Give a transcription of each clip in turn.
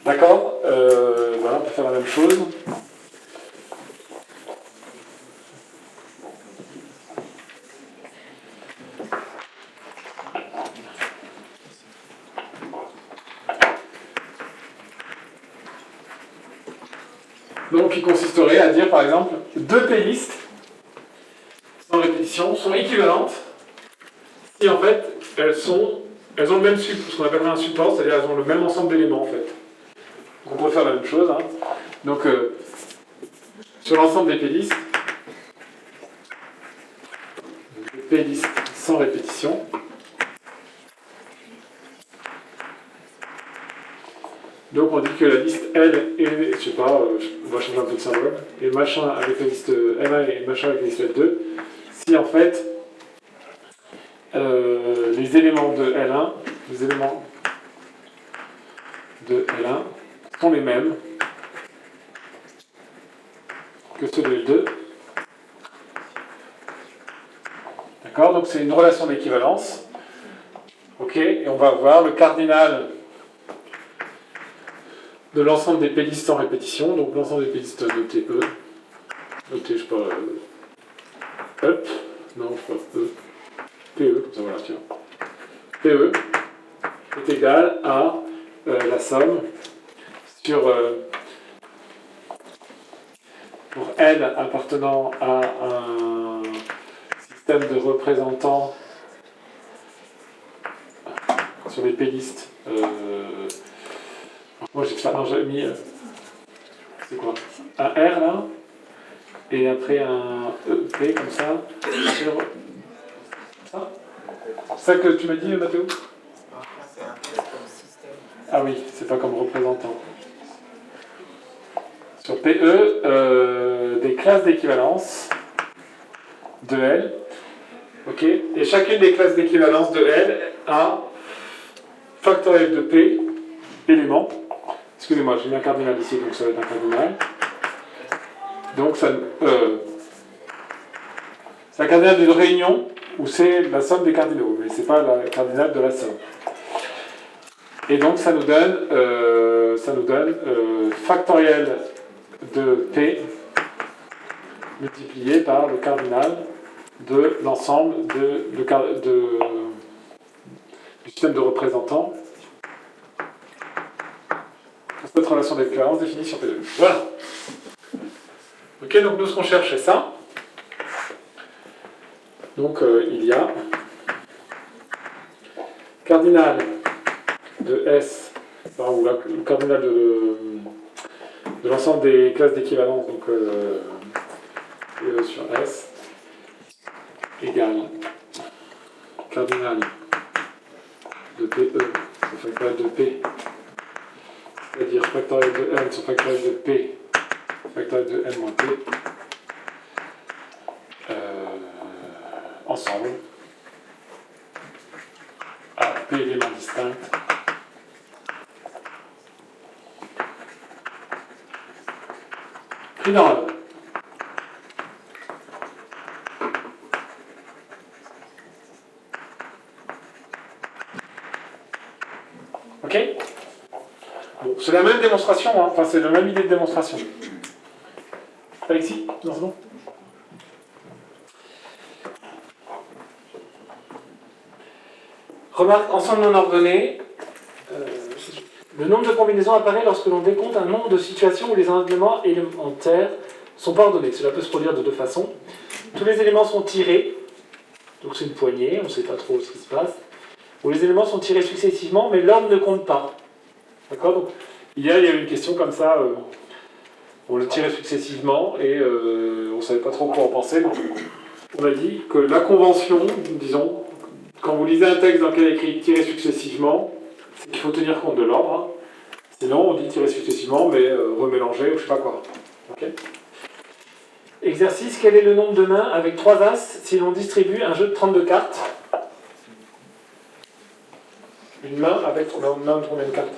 D'accord, voilà, on peut faire la même chose. Donc, qui consisterait à dire, par exemple, deux playlists sans répétition sont équivalentes si, en fait, elles ont le même support, ce qu'on appellerait un support, c'est-à-dire elles ont le même ensemble d'éléments, en fait. Donc, on peut faire la même chose. Hein. Donc, sur l'ensemble des playlists sans répétition, donc on dit que la liste L et, je sais pas, on va changer un peu de symbole, et machin avec la liste L1 et machin avec la liste L2, si en fait les éléments de L1 sont les mêmes que ceux de L2. D'accord, donc c'est une relation d'équivalence. Ok, et on va voir le cardinal de l'ensemble des playlists sans répétition, donc l'ensemble des playlists notées E, notées, je sais pas, up, non, je sais pas, E, PE, comme ça voilà, tiens. PE est égal à la somme sur, pour L appartenant à un système de représentants sur les playlists. Moi j'avais mis, c'est quoi, un R là, et après un EP comme ça, sur ça. C'est ça que tu m'as dit, Mathéo? Ah oui, c'est pas comme représentant. Sur PE, des classes d'équivalence de L. Ok, et chacune des classes d'équivalence de L a factoriel de P éléments. Excusez-moi, j'ai mis un cardinal ici, donc ça va être un cardinal. Donc ça, c'est un cardinal d'une réunion où c'est la somme des cardinaux, mais c'est pas la cardinal de la somme. Et donc ça nous donne factoriel de P multiplié par le cardinal de l'ensemble du système de représentants pour cette relation d'équivalence définie sur P2. Voilà. Ok, donc nous ce qu'on cherche c'est ça. Donc il y a cardinal de S, ou le cardinal de l'ensemble des classes d'équivalence, donc E sur S, égale cardinal de PE sur factoriel de P, c'est-à-dire factoriel de N sur factoriel de P, factoriel de N moins P, ensemble, à P éléments distincts, pris dans la. Ok? Bon, c'est la même démonstration, hein. Enfin c'est la même idée de démonstration. Alexis? Non, c'est bon? Remarque, ensemble non ordonné, le nombre de combinaisons apparaît lorsque l'on décompte un nombre de situations où les éléments élémentaires sont pas ordonnés. Cela peut se produire de deux façons. Tous les éléments sont tirés, donc c'est une poignée, on ne sait pas trop ce qui se passe, où les éléments sont tirés successivement, mais l'ordre ne compte pas. D'accord? Donc, il y a une question comme ça, on le tirait successivement et on ne savait pas trop quoi en penser. Donc on a dit que la convention, disons, quand vous lisez un texte dans lequel il est écrit tirer successivement, c'est qu'il faut tenir compte de l'ordre. Hein. Sinon, on dit tirer successivement, mais remélanger ou je sais pas quoi. Okay. Exercice, quel est le nombre de mains avec 3 as si l'on distribue un jeu de 32 cartes? Une main avec combien de cartes?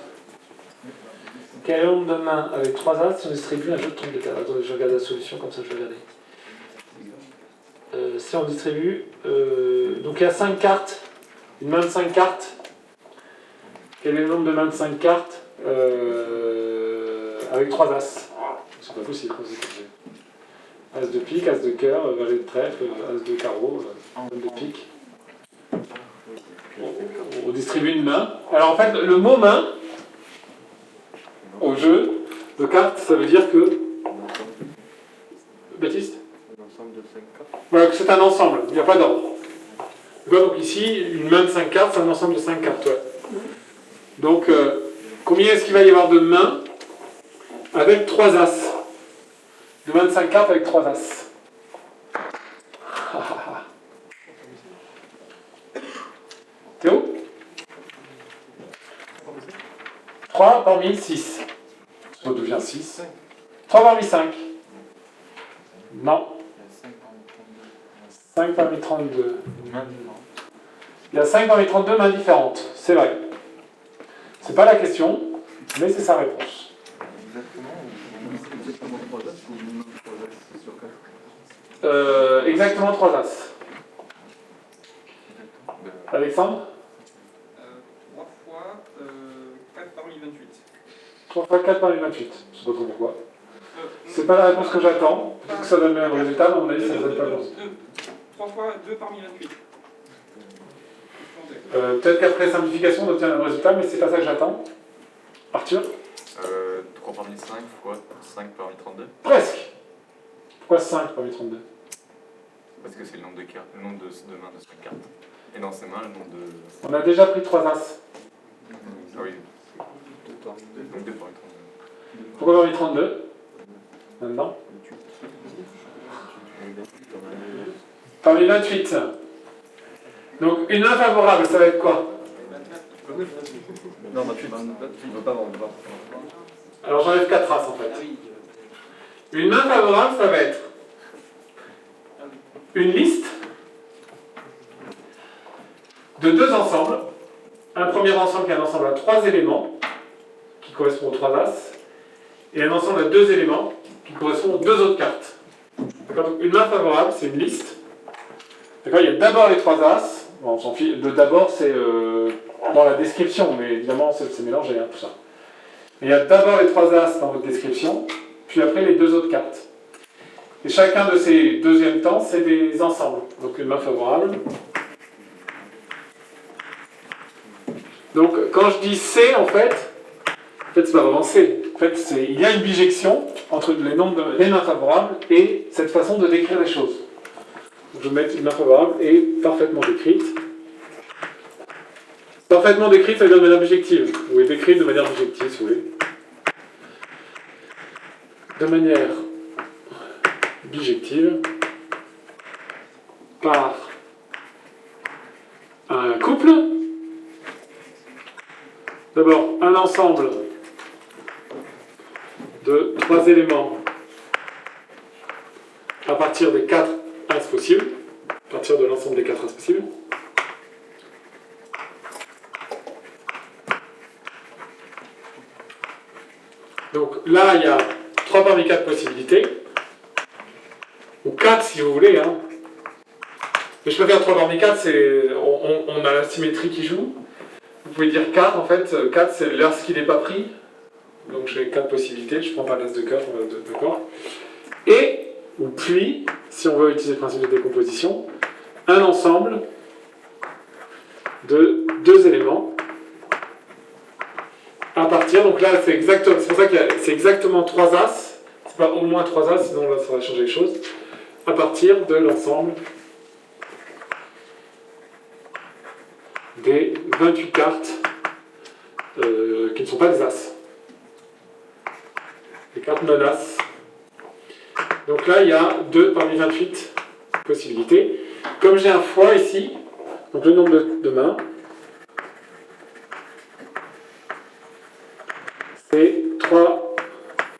Quel est le nombre de mains avec 3 as si on distribue un jeu de 32 cartes? Attendez, je regarde la solution, comme ça je vais regarder. Si on distribue... donc il y a 5 cartes, une main de 5 cartes. Quel est le nombre de mains de 5 cartes avec 3 as. C'est pas possible. As de pique, as de cœur, valet de trèfle, as de carreau, as de pique. On distribue une main. Alors en fait, le mot main, au jeu de cartes, ça veut dire que... Baptiste ? Un ensemble de 5 cartes. Voilà, que c'est un ensemble, il n'y a pas d'ordre. Donc ici, une main de 5 cartes, c'est un ensemble de 5 cartes. Ouais. Donc, combien est-ce qu'il va y avoir de mains avec 3 as? De 25 cartes avec 3 as. Théo? 3 parmi 6. Ça devient 6. 3 parmi 5. Non. 5 parmi 32. Il y a 5 parmi 32 mains différentes. C'est vrai. C'est pas la question, mais c'est sa réponse. Exactement 3 as ou minimum 3 as sur 4? Exactement 3 as. Alexandre? 3 fois 4 parmi 28. 3 fois 4 parmi 28. Je sais pas trop pourquoi. C'est pas la réponse que j'attends. Peut-être que ça donne le même résultat, mais à mon avis, ça ne donne pas le bon. 3 fois 2 parmi 28. Peut-être qu'après simplification, on obtient le même résultat, mais c'est pas ça que j'attends. Arthur? 3 parmi 5 fois 5 parmi 32. Presque. Pourquoi 5 parmi 32? Parce que c'est le nombre de cartes, le nombre de mains de 5 cartes. Et dans ces mains, le nombre de... On a déjà pris 3 as. Ah oui. Donc 2 parmi 32. Pourquoi parmi 32? Maintenant? Parmi 28. Donc une main favorable, ça va être quoi? Non, 28, tu ne veux pas vendre. Alors j'enlève 4 as en fait. Une main favorable, ça va être une liste de 2 ensembles. Un premier ensemble qui est un ensemble à 3 éléments, qui correspond aux 3 as, et un ensemble à 2 éléments, qui correspond aux 2 autres cartes. D'accord? Donc une main favorable, c'est une liste. D'accord? Il y a d'abord les 3 as. Bon, on s'en fiche. Le d'abord, c'est dans la description, mais évidemment, c'est mélangé, tout ça. Mais il y a d'abord les 3 as dans votre description, puis après les 2 autres cartes. Et chacun de ces deuxièmes temps, c'est des ensembles. Donc une main favorable. Donc quand je dis C, en fait c'est pas vraiment C. En fait, il y a une bijection entre les mains favorables et cette façon de décrire les choses. Donc je vais mettre une main favorable et parfaitement décrite. Parfaitement décrite, ça veut dire de manière bijective. Vous pouvez décrire de manière bijective, si vous voulez. De manière bijective par un couple. D'abord, un ensemble de 3 éléments à partir des 4 as possibles, à partir de l'ensemble des 4 as possibles. Donc là, il y a 3 parmi 4 possibilités, ou 4 si vous voulez. Hein. Mais je préfère 3 parmi 4, on a la symétrie qui joue. Vous pouvez dire 4, en fait, 4 c'est l'as qui n'est pas pris. Donc j'ai 4 possibilités, je ne prends pas l'as de cœur, d'accord. Et, ou puis, si on veut utiliser le principe de décomposition, un ensemble de 2 éléments à partir, donc là c'est pour ça que c'est exactement 3 as, c'est pas au moins 3 as, sinon là ça va changer les choses, à partir de l'ensemble des 28 cartes qui ne sont pas des as. Les cartes non as. Donc là, il y a 2 parmi 28 possibilités. Comme j'ai un fois ici, donc le nombre de mains, c'est 3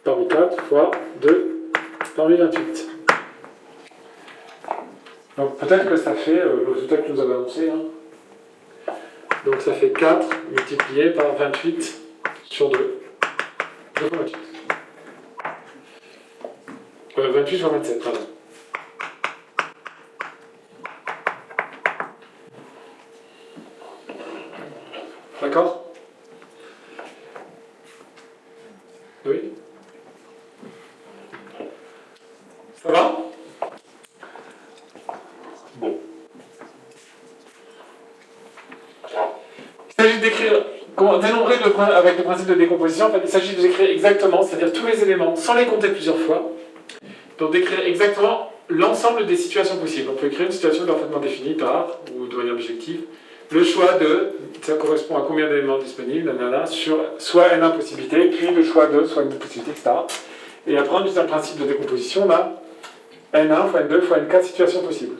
parmi 4 fois 2 parmi 28. Donc peut-être que ça fait le résultat que nous avons annoncé. Hein. Donc ça fait 4 multiplié par 28 sur 2. 2 fois 28. 28 sur 27, pardon. D'accord? Oui? avec le principe de décomposition, en fait, il s'agit de décrire exactement, c'est-à-dire tous les éléments, sans les compter plusieurs fois, pour décrire exactement l'ensemble des situations possibles. On peut écrire une situation parfaitement définie par, ou de manière objective, le choix de, ça correspond à combien d'éléments disponibles, sur soit n impossibilités, puis le choix de, soit une possibilité, etc. Et après, on utilise un principe de décomposition, on a n1 fois n2 fois n4 situations possibles.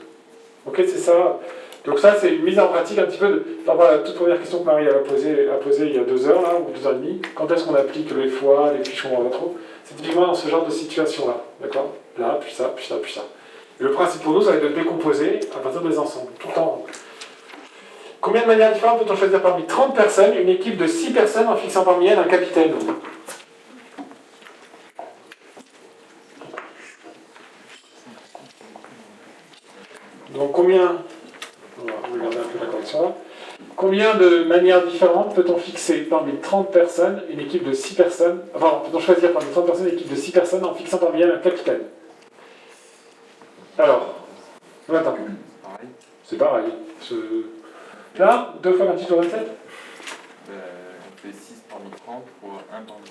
Ok, c'est ça. Donc ça, c'est une mise en pratique un petit peu par rapport à la toute première question que Marie a posée il y a 2 heures, là, ou 2 heures et demie. Quand est-ce qu'on applique les fois, les fichons en rétro? C'est typiquement dans ce genre de situation-là. D'accord? Là, puis ça, puis ça, puis ça. Et le principe pour nous, ça va être de décomposer à partir des ensembles, tout le temps. Combien de manières différentes peut-on choisir parmi 30 personnes une équipe de 6 personnes en fixant parmi elles un capitaine? Donc combien, on va regarder un peu la correction là, combien de manières différentes peut-on fixer parmi 30 personnes une équipe de 6 personnes, enfin peut-on choisir parmi 30 personnes une équipe de 6 personnes en fixant parmi elles un capitaine? Alors, attends, c'est pareil. Là, 2 fois 28 fois 27 On fait 6 parmi 30 fois 1 parmi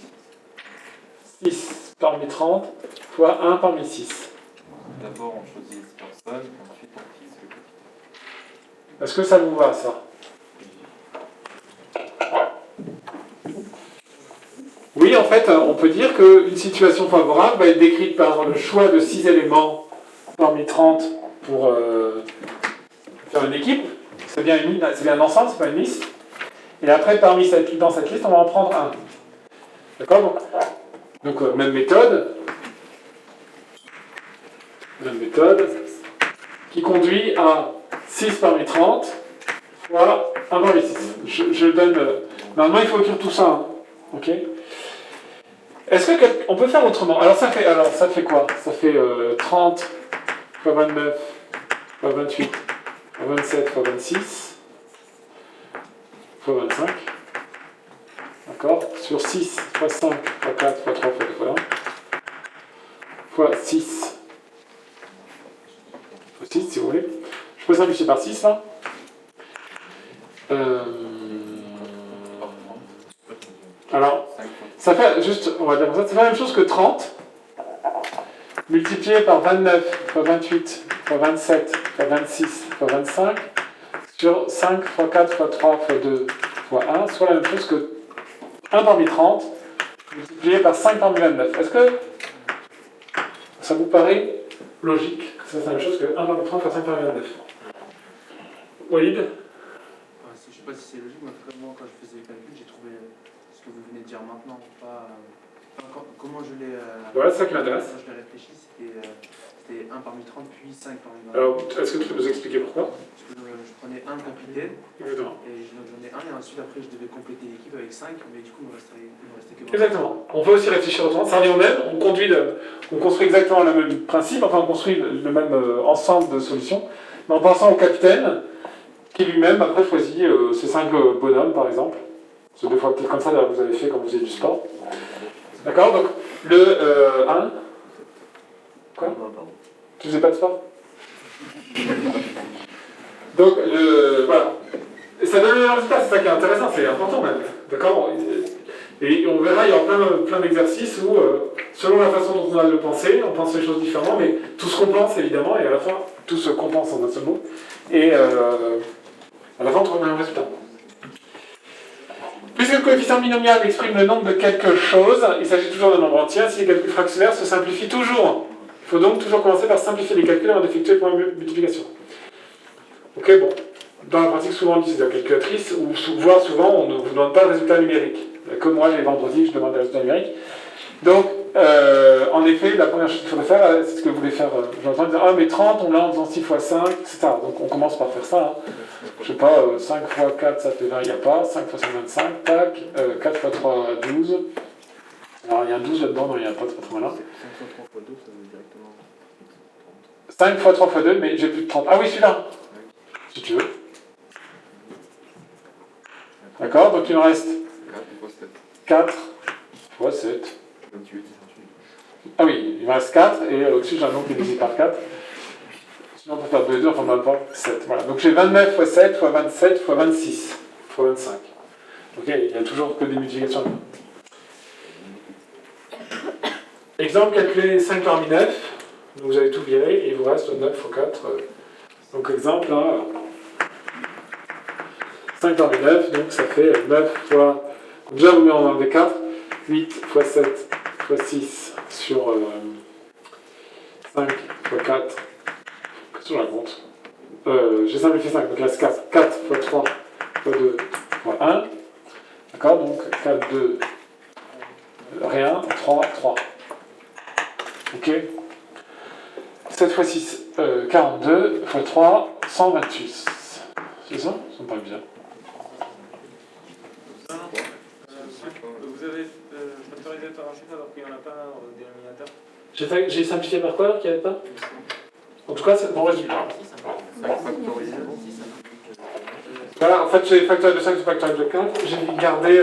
6. 6 parmi 30 fois 1 parmi 6. D'abord, on choisit 6 personnes, ensuite on fixe le capitaine. Est-ce que ça vous va, ça? Oui, en fait, on peut dire qu'une situation favorable va être décrite par le choix de 6 éléments parmi 30 pour faire une équipe. C'est bien un ensemble, c'est pas une liste. Et après, dans cette liste, on va en prendre un. D'accord? Donc, même méthode. Même méthode. Qui conduit à 6 parmi 30 fois 1 parmi 6. Je donne... normalement, il faut écrire tout ça. Hein. Ok? Est-ce qu'on peut faire autrement? Alors, ça fait quoi? Ça fait 30 fois 29 fois 28 fois 27 fois 26 fois 25. D'accord? Sur 6 fois 5 fois 4 fois 3 fois 2 fois 1 fois 6 fois 6 si vous voulez. Je peux simplifier par 6 là. Alors, ça fait juste, on va dire ça, ça fait la même chose que 30 multiplié par 29 fois 28 fois 27 fois 26 fois 25 sur 5 fois 4 fois 3 fois 2 fois 1, soit la même chose que 1 parmi 30 multiplié par 5 parmi 29. Est-ce que ça vous paraît logique? C'est la même chose que 1 parmi 30 fois 5 parmi 29. Walid? Je ne sais pas si c'est logique, mais en tout cas, moi, quand je faisais le calcul, j'ai trouvé ce que vous venez de dire maintenant. Comment je l'ai. Voilà, c'est ça qui m'intéresse. Quand je l'ai réfléchi, c'était 1 parmi 30, puis 5 parmi 20. Alors, est-ce que tu peux nous expliquer pourquoi? Parce que je prenais un capitaine, Exactement. et j'en ai un, et ensuite, après, je devais compléter l'équipe avec 5, mais du coup, il me restait que 20. Exactement. On peut aussi réfléchir autrement. Ça revient au même. On construit exactement le même principe, enfin, on construit le même ensemble de solutions, mais en pensant au capitaine, qui lui-même, après, choisit ses 5 bonhommes, par exemple. C'est 2 fois peut-être comme ça, d'ailleurs, vous avez fait quand vous faisiez du sport. D'accord? Donc, le 1. Quoi? Tu faisais pas de sport? Donc, voilà. Et ça donne le résultat, c'est ça qui est intéressant, c'est important même. D'accord? Et on verra, il y aura plein d'exercices où, selon la façon dont on va le penser, on pense les choses différemment, mais tout se compense évidemment, et à la fin, tout se compense en un seul mot. Et à la fin, on trouve le même résultat. Puisque le coefficient binomial exprime le nombre de quelque chose, il s'agit toujours d'un nombre entier, si les calculs fractionnaires se simplifient toujours. Il faut donc toujours commencer par simplifier les calculs avant d'effectuer le point de multiplication. Ok, bon. Dans la pratique, souvent on utilise la calculatrice, ou voire souvent on ne vous demande pas le résultat numérique. Comme moi, les vendredis, je demande le résultat numérique. Donc, en effet, la première chose qu'il faudrait faire, c'est ce que vous voulez faire. J'entends dire, ah, mais 30, on l'a en faisant 6 fois 5, etc. Donc, on commence par faire ça. Hein. Je sais pas, 5 fois 4, ça fait 20, il n'y a pas. 5 fois 5, 25, tac. 4 fois 3, 12. Alors, il y a un 12 là-dedans, non, il n'y a pas de trop malin. 5 fois 3 fois 2, ça veut directement 5 fois 3 fois 2, mais j'ai plus de 30. Ah oui, celui-là. Si tu veux. D'accord, donc il me reste 4 fois 7. 28. Ah oui, il me reste 4, et au-dessus j'ai un nombre qui est divisé par 4. Sinon on peut faire 2 et 2, enfin on va pas 7. Voilà. Donc j'ai 29 fois 7 fois 27 fois 26 fois 25. Ok, il n'y a toujours que des multiplications. Exemple, calculer 5 parmi 9. Donc vous avez tout viré et il vous reste 9 x 4. Donc exemple, là, 5 parmi 9, donc ça fait 9 fois... Déjà vous mettez en enlever 4. 8 x 7 x 6 sur 5 x 4. Qu'est-ce que je raconte j'ai simplifié 5, donc il reste 4. 4 x 3 x 2 x 1. D'accord, donc 4, 2, rien, 3, 3. Ok. 7 x 6, 42, x 3, 128. C'est ça? Ça me paraît bien. Vous avez factorisateur en chiffre alors qu'il n'y en a pas un dénominateur. J'ai simplifié par quoi alors qu'il n'y avait pas? En tout cas, c'est mon résultat. 5 factoriel. Voilà, en fait, j'ai factoriel de 5 sur factoriel de 4. J'ai gardé,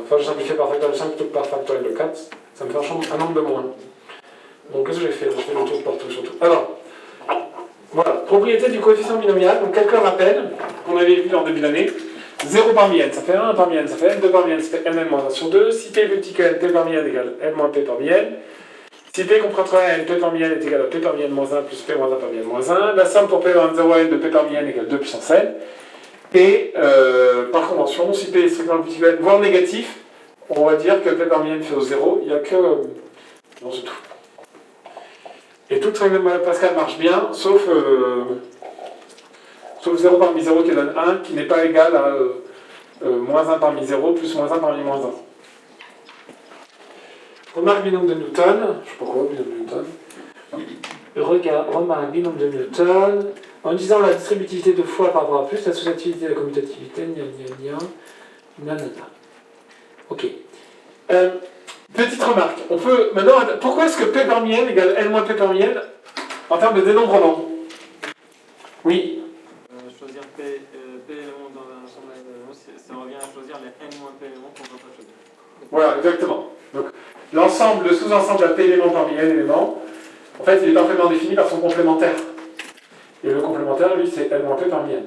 enfin, j'ai simplifié par factoriel de 5 plutôt que par factoriel de 4. Ça me fait un nombre de moins. Donc, qu'est-ce que j'ai fait? J'ai fait le tour partout, surtout. Alors, voilà, propriété du coefficient binomial. Donc, quelques rappels qu'on avait vu en début d'année. 0 parmi n, ça fait 1 parmi n, ça fait n, 2 parmi n, ça fait n moins 1 sur 2. Si p est plus petit que n, p parmi n égale n moins p parmi n. Si p comprend 3n, p parmi n est égal à p parmi n moins 1 plus p moins 1 parmi n moins 1. La somme pour p moins 0n de p parmi n égale 2 puissance n. Et par convention, si p est strictement plus petit que n, voire négatif, on va dire que p parmi n fait au 0. Il n'y a que... non, c'est tout. Et toute règle de Pascal marche bien, sauf 0 parmi 0 qui donne 1, qui n'est pas égal à moins 1 parmi 0 plus moins 1 parmi moins 1. Remarque binôme de Newton. Je sais pas pourquoi, binôme de Newton. Remarque binôme de Newton. En disant la distributivité de fois par rapport à plus, l'associativité et la commutativité, nanana. Ok. Petite remarque. On peut maintenant. Pourquoi est-ce que P parmi n égale n moins P parmi n en termes de dénombrement? Oui. Choisir P éléments dans un ensemble d'éléments, ça revient à choisir les n moins P éléments qu'on ne va pas choisir. Voilà, exactement. Donc, l'ensemble, le sous-ensemble à P éléments parmi n éléments, en fait, il est parfaitement défini par son complémentaire. Et le complémentaire, lui, c'est n moins P parmi n.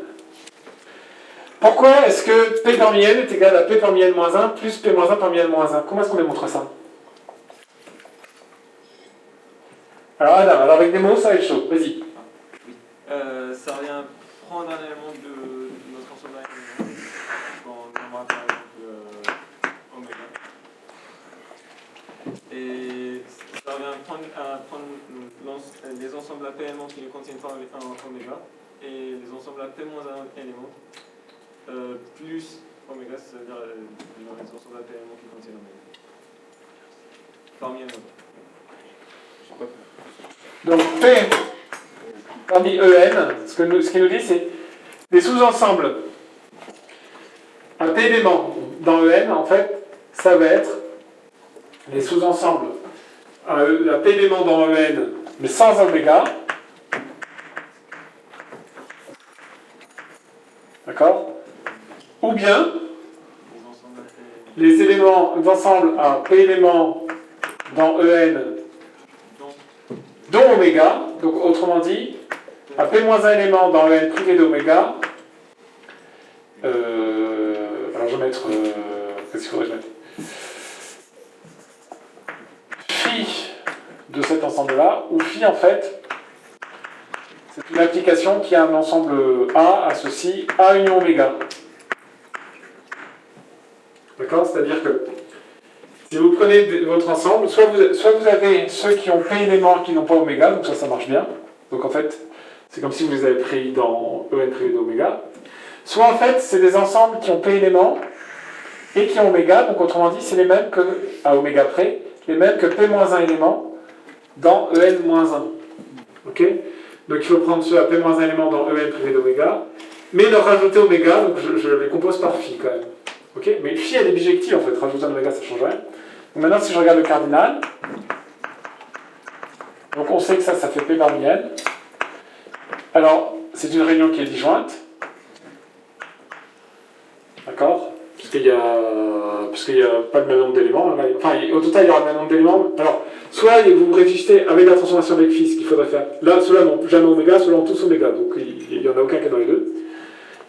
Pourquoi est-ce que P parmi n est égal à P parmi n moins 1 plus P moins 1 parmi n moins 1? Comment est-ce qu'on démontre ça? Alors, Adam, alors avec des mots, ça va être chaud. Vas-y. Ça revient prendre un élément de notre ensemble d'éléments, quand on aura par exemple oméga. Et ça revient à prendre les ensembles à P éléments qui ne contiennent pas un oméga, et les ensembles à P moins 1 éléments, plus oméga, c'est-à-dire les ensembles à P éléments qui contiennent oméga. Parmi n. Donc, P parmi en, ce qu'il nous dit, c'est des sous-ensembles à P éléments dans en, en fait, ça va être les sous-ensembles à P éléments dans en, mais sans oméga. D'accord? Ou bien les éléments d'ensemble à P éléments dans en dont oméga, donc autrement dit, à P-1 élément dans en privé d'oméga, alors je vais mettre, qu'est-ce qu'il faudrait que je mette? Phi de cet ensemble-là, où phi en fait, c'est une application qui a un ensemble A à ceci, A union oméga. D'accord? C'est-à-dire que si vous prenez votre ensemble, soit vous avez ceux qui ont P éléments qui n'ont pas oméga, donc ça marche bien. Donc en fait, c'est comme si vous les avez pris dans en privé d'oméga. Soit en fait, c'est des ensembles qui ont P éléments et qui ont oméga, donc autrement dit, c'est les mêmes que, à oméga près, les mêmes que P-1 éléments dans en-1. Ok? Donc il faut prendre ceux à P-1 éléments dans en privé d'oméga, mais leur rajouter oméga, donc je les compose par phi quand même. Ok? Mais phi elle est bijective en fait, rajouter un oméga ça change rien. Donc maintenant si je regarde le cardinal, donc on sait que ça fait P parmi n. Alors, c'est une réunion qui est disjointe. D'accord? Puisqu'il n'y a pas le même nombre d'éléments. Enfin, au total, il y aura le même nombre d'éléments. Alors, soit vous réfléchissez avec la transformation avec phi, ce qu'il faudrait faire. Là, ceux-là n'ont jamais oméga, ceux-là ont tous oméga. Donc, il n'y en a aucun qui est dans les deux.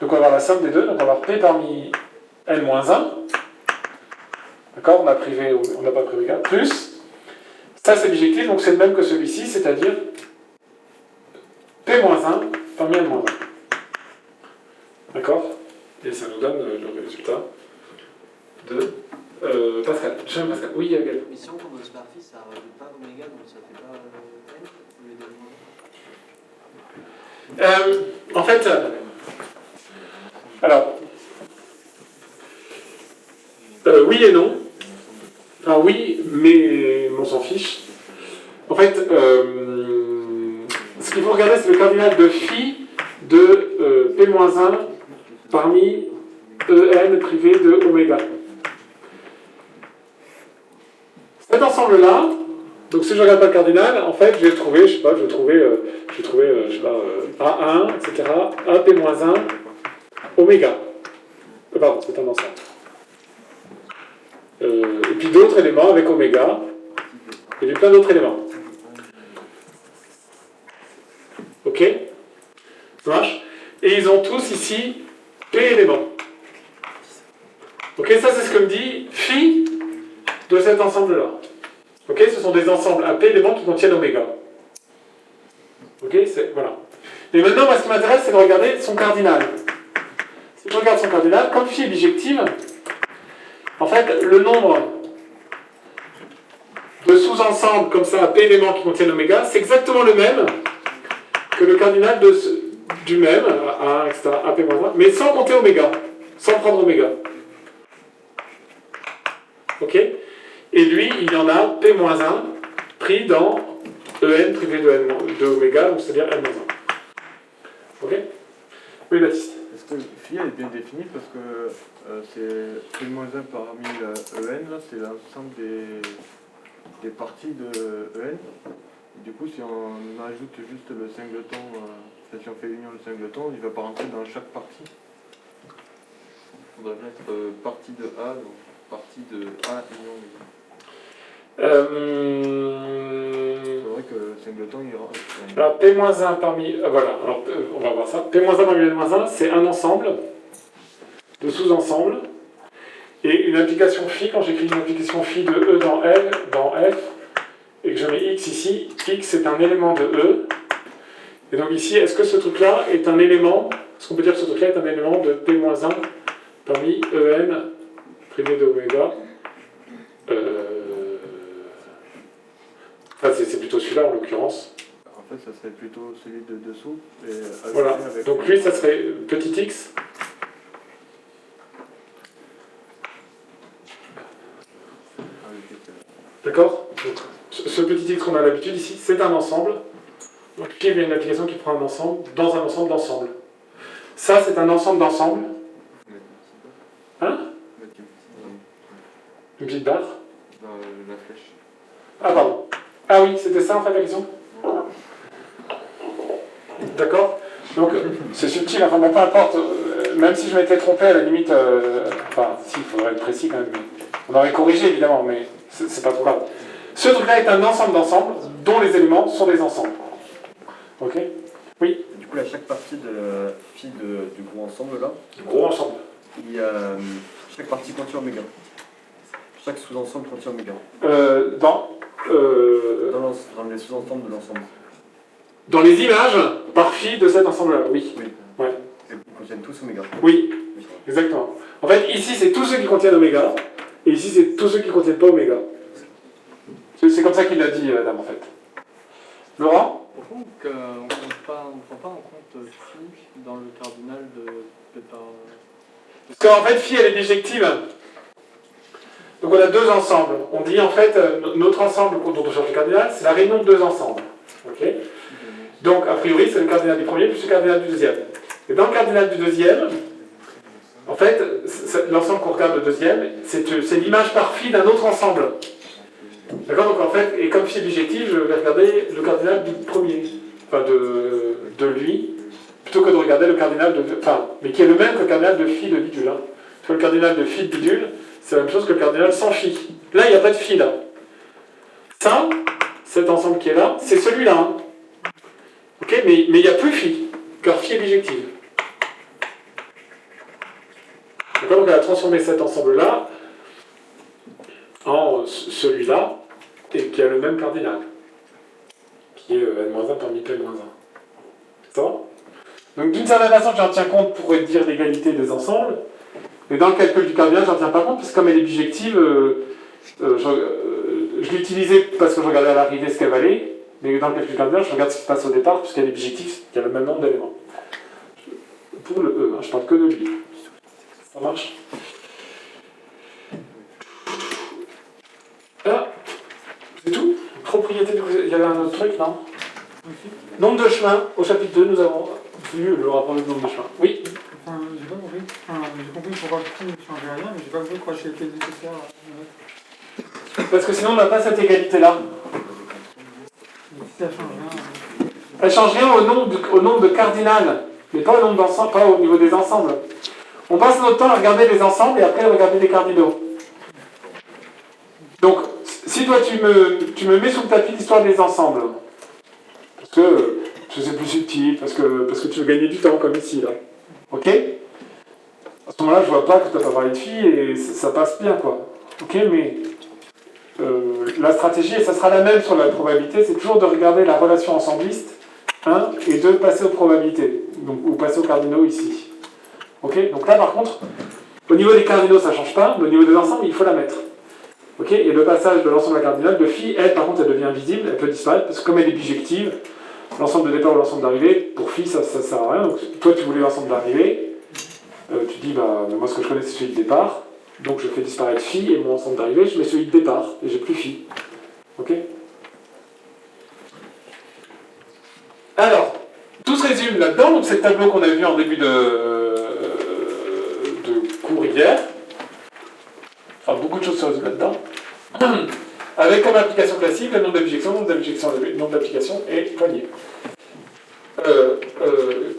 Donc, on va avoir la somme des deux. Donc, on va avoir P parmi n-1. D'accord, on n'a pas pris oméga. Plus, ça c'est bijectif, donc c'est le même que celui-ci, c'est-à-dire P-1 parmi n-1. D'accord? Et ça nous donne le résultat de Pascal. Pascal. Oui, Gaël. Mais si on commence par phi, ça rajoute pas oméga, donc ça fait pas n au lieu de En fait, alors, oui et non. Enfin oui, mais on s'en fiche. En fait, ce qu'il faut regarder, c'est le cardinal de phi de P-1 parmi En privé de oméga. Cet ensemble-là, donc si je regarde pas le cardinal, en fait, je vais trouver, je sais pas, A1, etc., AP-1, oméga. Pardon, c'est un ensemble. Et puis d'autres éléments avec oméga, et puis plein d'autres éléments. Ok? Ça marche? Et ils ont tous ici P éléments. Ok, ça c'est ce que me dit phi de cet ensemble-là. Ok, ce sont des ensembles à P éléments qui contiennent oméga. Ok, voilà. Et maintenant, moi, ce qui m'intéresse, c'est de regarder son cardinal. Si je regarde son cardinal, comme phi est bijective, en fait, le nombre de sous-ensembles comme ça à P éléments qui contiennent oméga, c'est exactement le même que le cardinal du même, A1, etc., AP-1, mais sans compter oméga, sans prendre oméga. Ok? Et lui, il y en a P-1 pris dans En privé de oméga, c'est-à-dire N-1. Ok? Oui, Baptiste. Est-ce que phi elle est bien définie parce que c'est P-1 parmi En, là, c'est l'ensemble des parties de En. Et du coup, si on ajoute juste le singleton, si on fait l'union de singleton, il ne va pas rentrer dans chaque partie. Il faudrait mettre partie de A, donc partie de A union oméga. C'est vrai que le singleton, il rentre. Alors, P-1 parmi... voilà, alors, on va voir ça. P-1 parmi N-1, c'est un ensemble de sous-ensembles. Et une application phi, quand j'écris une application phi de E dans L, dans F, et que je mets X ici, X c'est un élément de E. Et donc ici, est-ce que ce truc-là est un élément, est-ce qu'on peut dire que ce truc-là est un élément de P-1 parmi En privé de oméga Enfin, c'est plutôt celui-là en l'occurrence. En fait, ça serait plutôt celui de dessous. Et Voilà, avec donc lui, ça serait petit x. D'accord? Donc, ce petit x qu'on a l'habitude ici, c'est un ensemble. Donc ici, il y a une application qui prend un ensemble dans un ensemble d'ensemble. Ça, c'est un ensemble d'ensemble. Hein? Une petite barre? la flèche. Ah, pardon. Ah oui, c'était ça en fait la question? D'accord? Donc, c'est subtil, enfin, mais peu importe. Même si je m'étais trompé, à la limite, enfin, si, il faudrait être précis quand même. Mais on aurait corrigé évidemment, mais c'est pas trop grave. Ce truc-là est un ensemble d'ensembles dont les éléments sont des ensembles. Ok? Oui? Du coup, là, chaque partie de phi du gros ensemble, là, Gros ensemble. il y a, chaque partie contient oméga. Chaque sous-ensemble contient oméga. Dans Dans les sous-ensembles de l'ensemble. Dans les images par phi de cet ensemble-là, oui. Oui. Ouais. Et ils contiennent tous oméga. Oui, Oui. exactement. En fait, ici, c'est tous ceux qui contiennent oméga, et ici, c'est tous ceux qui ne contiennent pas oméga. C'est comme ça qu'il l'a dit, Adam, en fait. Laurent? Pourquoi on ne prend pas en compte phi dans le cardinal de Pétard? Parce qu'en fait, phi, elle est bijective. Donc on a deux ensembles. On dit, en fait, notre ensemble dont on cherche le cardinal, c'est la réunion de deux ensembles. Ok? Donc, a priori, c'est le cardinal du premier plus le cardinal du deuxième. Et dans le cardinal du deuxième, en fait, l'ensemble qu'on regarde le deuxième, c'est l'image par phi d'un autre ensemble. D'accord? Donc en fait, et comme phi est bijectif, je vais regarder le cardinal du premier, enfin de lui, plutôt que de regarder le cardinal de... Enfin, mais qui est le même que le cardinal de phi de bidule. Hein. Tu vois, le cardinal de phi de bidule, c'est la même chose que le cardinal sans phi. Là, il n'y a pas de phi, là. Ça, cet ensemble qui est là, c'est celui-là. Hein. Ok? Mais il n'y a plus phi, car phi est bijective. Je vais donc transformer cet ensemble-là en celui-là, et qui a le même cardinal, qui est n-1 parmi p-1. Ça va? Donc d'une certaine façon, j'en tiens compte pour dire l'égalité des ensembles, mais dans le calcul du cardinal, j'en tiens pas compte, parce que comme elle est bijective, je l'ai utilisée parce que je regardais à l'arrivée ce qu'elle valait, mais dans le calcul du cardinal, je regarde ce qui se passe au départ, puisqu'elle est bijective, qu'il y a le même nombre d'éléments. Pour le E, hein, je parle que de lui. Ça marche? Là, c'est tout? Propriété du... Il y avait un autre truc, non? Nombre de chemins, au chapitre 2, nous avons vu le rapport du nombre de chemins. Oui? Enfin, j'ai pas compris. Enfin, j'ai compris pourquoi tout ne changeait rien, mais j'ai pas compris pourquoi c'était nécessaire. Parce que sinon, on n'a pas cette égalité-là. Mais si ça change rien. Elle change rien au nombre de cardinal, mais pas au nombre d'ensemble, pas au niveau des ensembles. On passe notre temps à regarder les ensembles et après à regarder les cardinaux. Donc, si toi tu me mets sous le tapis l'histoire des ensembles, parce que c'est plus subtil, parce que tu veux gagner du temps comme ici, là. Ok? À ce moment-là, je vois pas que tu n'as pas parlé de filles et ça passe bien, quoi. Ok, mais la stratégie, et ça sera la même sur la probabilité, c'est toujours de regarder la relation ensembliste, 1, et de passer aux probabilités, donc, ou passer aux cardinaux ici. Ok? Donc là, par contre, au niveau des cardinaux, ça ne change pas, mais au niveau des ensembles, il faut la mettre. Ok? Et le passage de l'ensemble à cardinal de phi, elle, par contre, elle devient visible, elle peut disparaître, parce que comme elle est bijective, l'ensemble de départ ou l'ensemble d'arrivée, pour phi, ça ne sert à rien. Donc toi, tu voulais l'ensemble d'arrivée, tu dis, bah, moi, ce que je connais, c'est celui de départ, donc je fais disparaître phi, et mon ensemble d'arrivée, je mets celui de départ, et j'ai plus phi. Ok? Alors, tout se résume là-dedans, donc c'est le tableau qu'on a vu en début de cours hier. Enfin, beaucoup de choses se résument là-dedans. Avec comme application classique le nombre d'objections, nombre d'applications et poignée.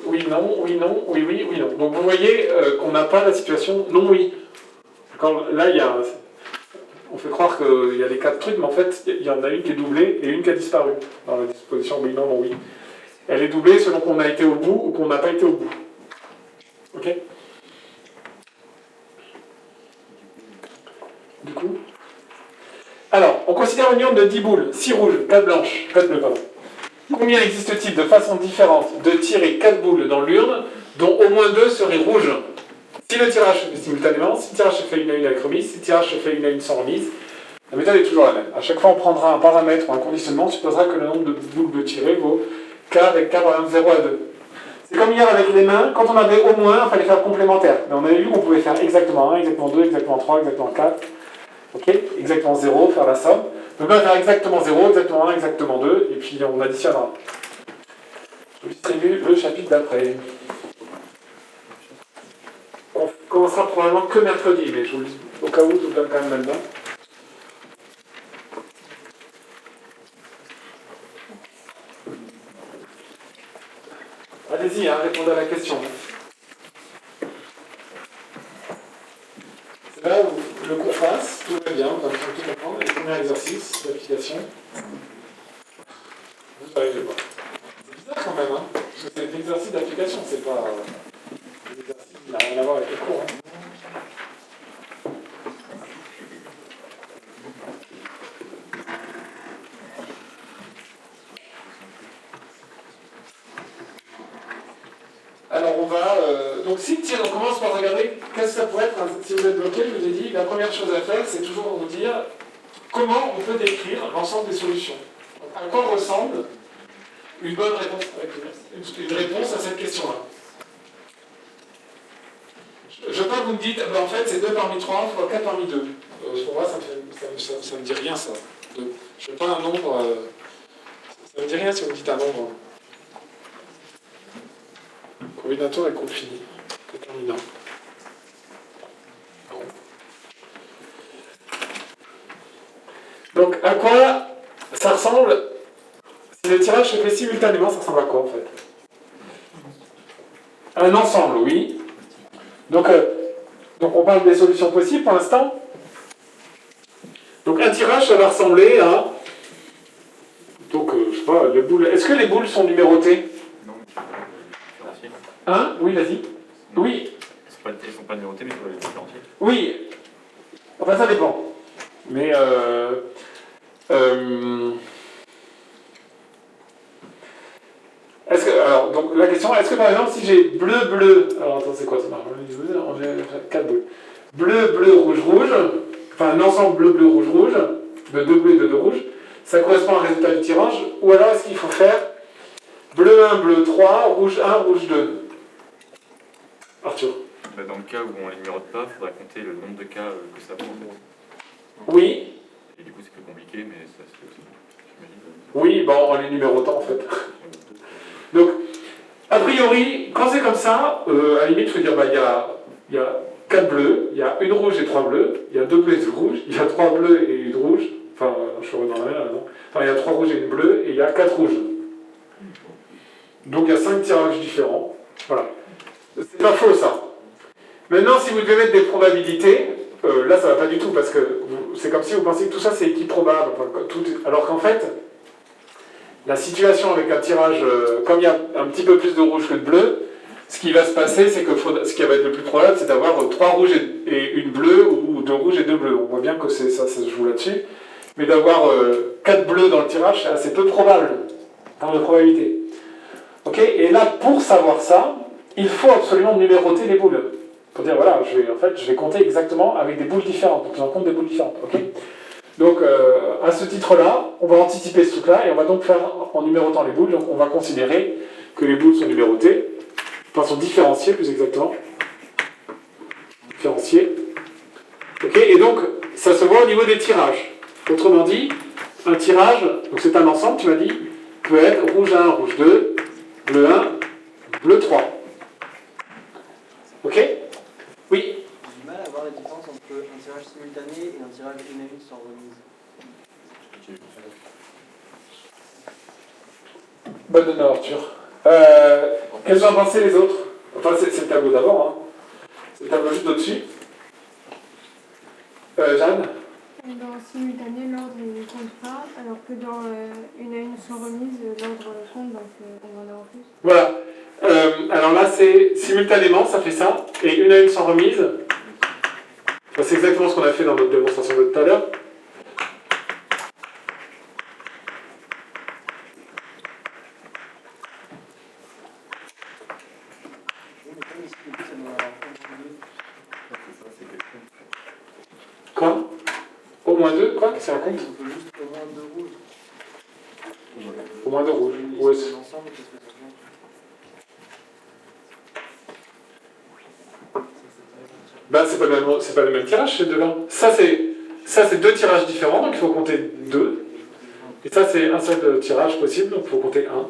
Oui, non, oui, non, oui, oui, oui, non. Donc vous voyez qu'on n'a pas la situation non-oui. Là, on fait croire qu'il y a les 4 trucs, mais en fait, il y en a une qui est doublée et une qui a disparu dans la disposition oui, non, non, oui. Elle est doublée selon qu'on a été au bout ou qu'on n'a pas été au bout. Ok? Du coup. Alors, on considère une urne de 10 boules, 6 rouges, 4 blanches, 4 bleues, pardon. Combien existe-t-il de façons différentes de tirer 4 boules dans l'urne, dont au moins 2 seraient rouges? Si le tirage se fait simultanément, si le tirage se fait une à une avec remise, si le tirage se fait une à une sans remise, la méthode est toujours la même. À chaque fois, on prendra un paramètre ou un conditionnement, on supposera que le nombre de boules tirées vaut K avec K par exemple 0 à 2. C'est comme hier avec les mains, quand on avait au moins, il fallait faire complémentaire. Mais on avait vu qu'on pouvait faire exactement 1, exactement 2, exactement 3, exactement 4. Ok? Exactement 0, faire la somme. Donc là, on va faire exactement 0, exactement 1, exactement 2, et puis on additionnera. Je distribue le chapitre d'après. On commencera probablement que mercredi, mais je vous le dis au cas où, je vous le donne quand même maintenant. Allez-y, hein, répondez à la question. C'est là où le cours passe, tout va bien, on va tout comprendre. Et le premier exercice d'application, vous n'arrivez pas. C'est bizarre quand même, hein, parce que c'est l'exercice d'application, c'est pas l'exercice qui n'a rien à voir avec le cours. Hein. Alors on va... donc si on commence par regarder qu'est-ce que ça pourrait être, si vous êtes bloqué, je vous ai dit, la première chose à faire, c'est toujours vous dire comment on peut décrire l'ensemble des solutions. Donc, à quoi ressemble une bonne réponse, une réponse à cette question-là. Je veux pas que vous me dites, en fait c'est 2 parmi 3 fois 4 parmi 2. Pour moi ça me dit rien ça. Je veux pas un nombre... ça me dit rien si vous me dites un nombre. Combinatoire et groupe fini. Déterminant. Bon. Donc, à quoi ça ressemble? Si le tirage se fait simultanément, ça ressemble à quoi en fait? Un ensemble, oui. Donc on parle des solutions possibles pour l'instant. Donc un tirage, ça va ressembler à... Donc, je sais pas, les boules... Est-ce que les boules sont numérotées? Non. Hein? Oui, vas-y. Oui. Elles sont pas numérotés, mais il faut les différencier. Oui, enfin ça dépend. Mais est-ce que, alors, donc la question, est-ce que par exemple si j'ai bleu, bleu, alors attends, c'est quoi ça marche? On a 4 bleus. Bleu, bleu, rouge, rouge, enfin un ensemble bleu, bleu, rouge, rouge, de 2 bleus et de 2 rouges, ça correspond à un résultat du tirage, ou alors est-ce qu'il faut faire bleu 1, bleu 3, rouge 1, rouge 2? Arthur. Bah, dans le cas où on ne les numérote pas, il faudra compter le nombre de cas que ça prend. Oui. Et du coup, c'est plus compliqué, mais ça se fait aussi, j'imagine. Oui, bon, en les numérotant en fait. Donc, a priori, quand c'est comme ça, à la limite, il faut dire, bah, il y a 4 bleus, il y a une rouge et 3 bleus, il y a 2 bleus et 2 rouges, il y a 3 bleus et une rouge, enfin, je suis dans la même, non. Enfin, il y a 3 rouges et une bleue, et il y a 4 rouges. Donc, il y a 5 tirages différents. Voilà. C'est pas faux, ça. Maintenant, si vous devez mettre des probabilités, là, ça va pas du tout, parce que c'est comme si vous pensiez que tout ça, c'est équiprobable. Enfin, alors qu'en fait, la situation avec un tirage, comme il y a un petit peu plus de rouge que de bleu, ce qui va se passer, c'est que ce qui va être le plus probable, c'est d'avoir 3 rouges et une bleue, ou 2 rouges et 2 bleus. On voit bien que ça se joue là-dessus. Mais d'avoir 4 bleus dans le tirage, c'est assez peu probable, en termes de probabilité. Ok. Et là, pour savoir ça, il faut absolument numéroter les boules. Pour dire, voilà, je vais compter exactement avec des boules différentes, donc j'en compte des boules différentes. Ok. Donc, à ce titre-là, on va anticiper ce truc-là, et on va donc faire, en numérotant les boules, donc on va considérer que les boules sont numérotées, enfin sont différenciées plus exactement. Différenciées. Ok, et donc, ça se voit au niveau des tirages. Autrement dit, un tirage, donc c'est un ensemble, tu m'as dit, peut être rouge 1, rouge 2, bleu 1, bleu 3. Ok? Oui? J'ai du mal à voir la différence entre un tirage simultané et un tirage une à une sans remise. Bonne donne, Arthur. Qu'est-ce que vous en pensez les autres? Enfin, c'est le tableau d'avant, hein. C'est le tableau juste au-dessus. Jeanne? Dans simultané, l'ordre ne compte pas, alors que dans une à une sans remise, l'ordre compte, donc on va en avoir plus. Voilà. Alors là, c'est simultanément, ça fait ça, et une à une sans remise. Enfin, c'est exactement ce qu'on a fait dans notre démonstration de tout à l'heure. Quoi? Au moins 2? Quoi? C'est un compte? Il faut juste au moins 2 rouges. Au moins 2 rouges. Ouais, c'est- L'ensemble, qu'est-ce que ça fait? Ben, c'est pas le même tirage ces deux-là. Ça, c'est 2 tirages différents, donc il faut compter 2. Et ça, c'est un seul tirage possible, donc il faut compter 1.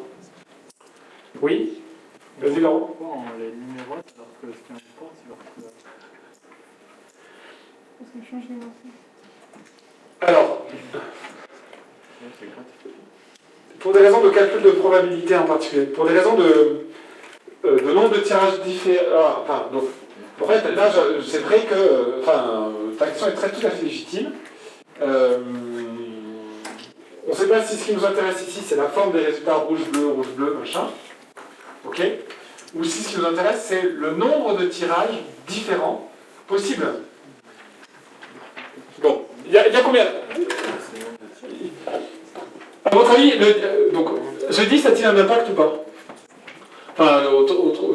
Oui? Vas-y, Laurent. Pourquoi on les numérote alors que ce qui importe, c'est leur couleur? Parce que change les morceaux. Alors, pour des raisons de calcul de probabilité en particulier, pour des raisons de nombre de tirages différents, enfin, donc, en fait, là, c'est vrai que, ta question est tout à fait légitime. On ne sait pas si ce qui nous intéresse ici, c'est la forme des résultats rouge-bleu, machin, ok? Ou si ce qui nous intéresse, c'est le nombre de tirages différents possibles. Bon, il y a combien? À votre avis, donc, je dis, ça tient un impact ou pas? Enfin,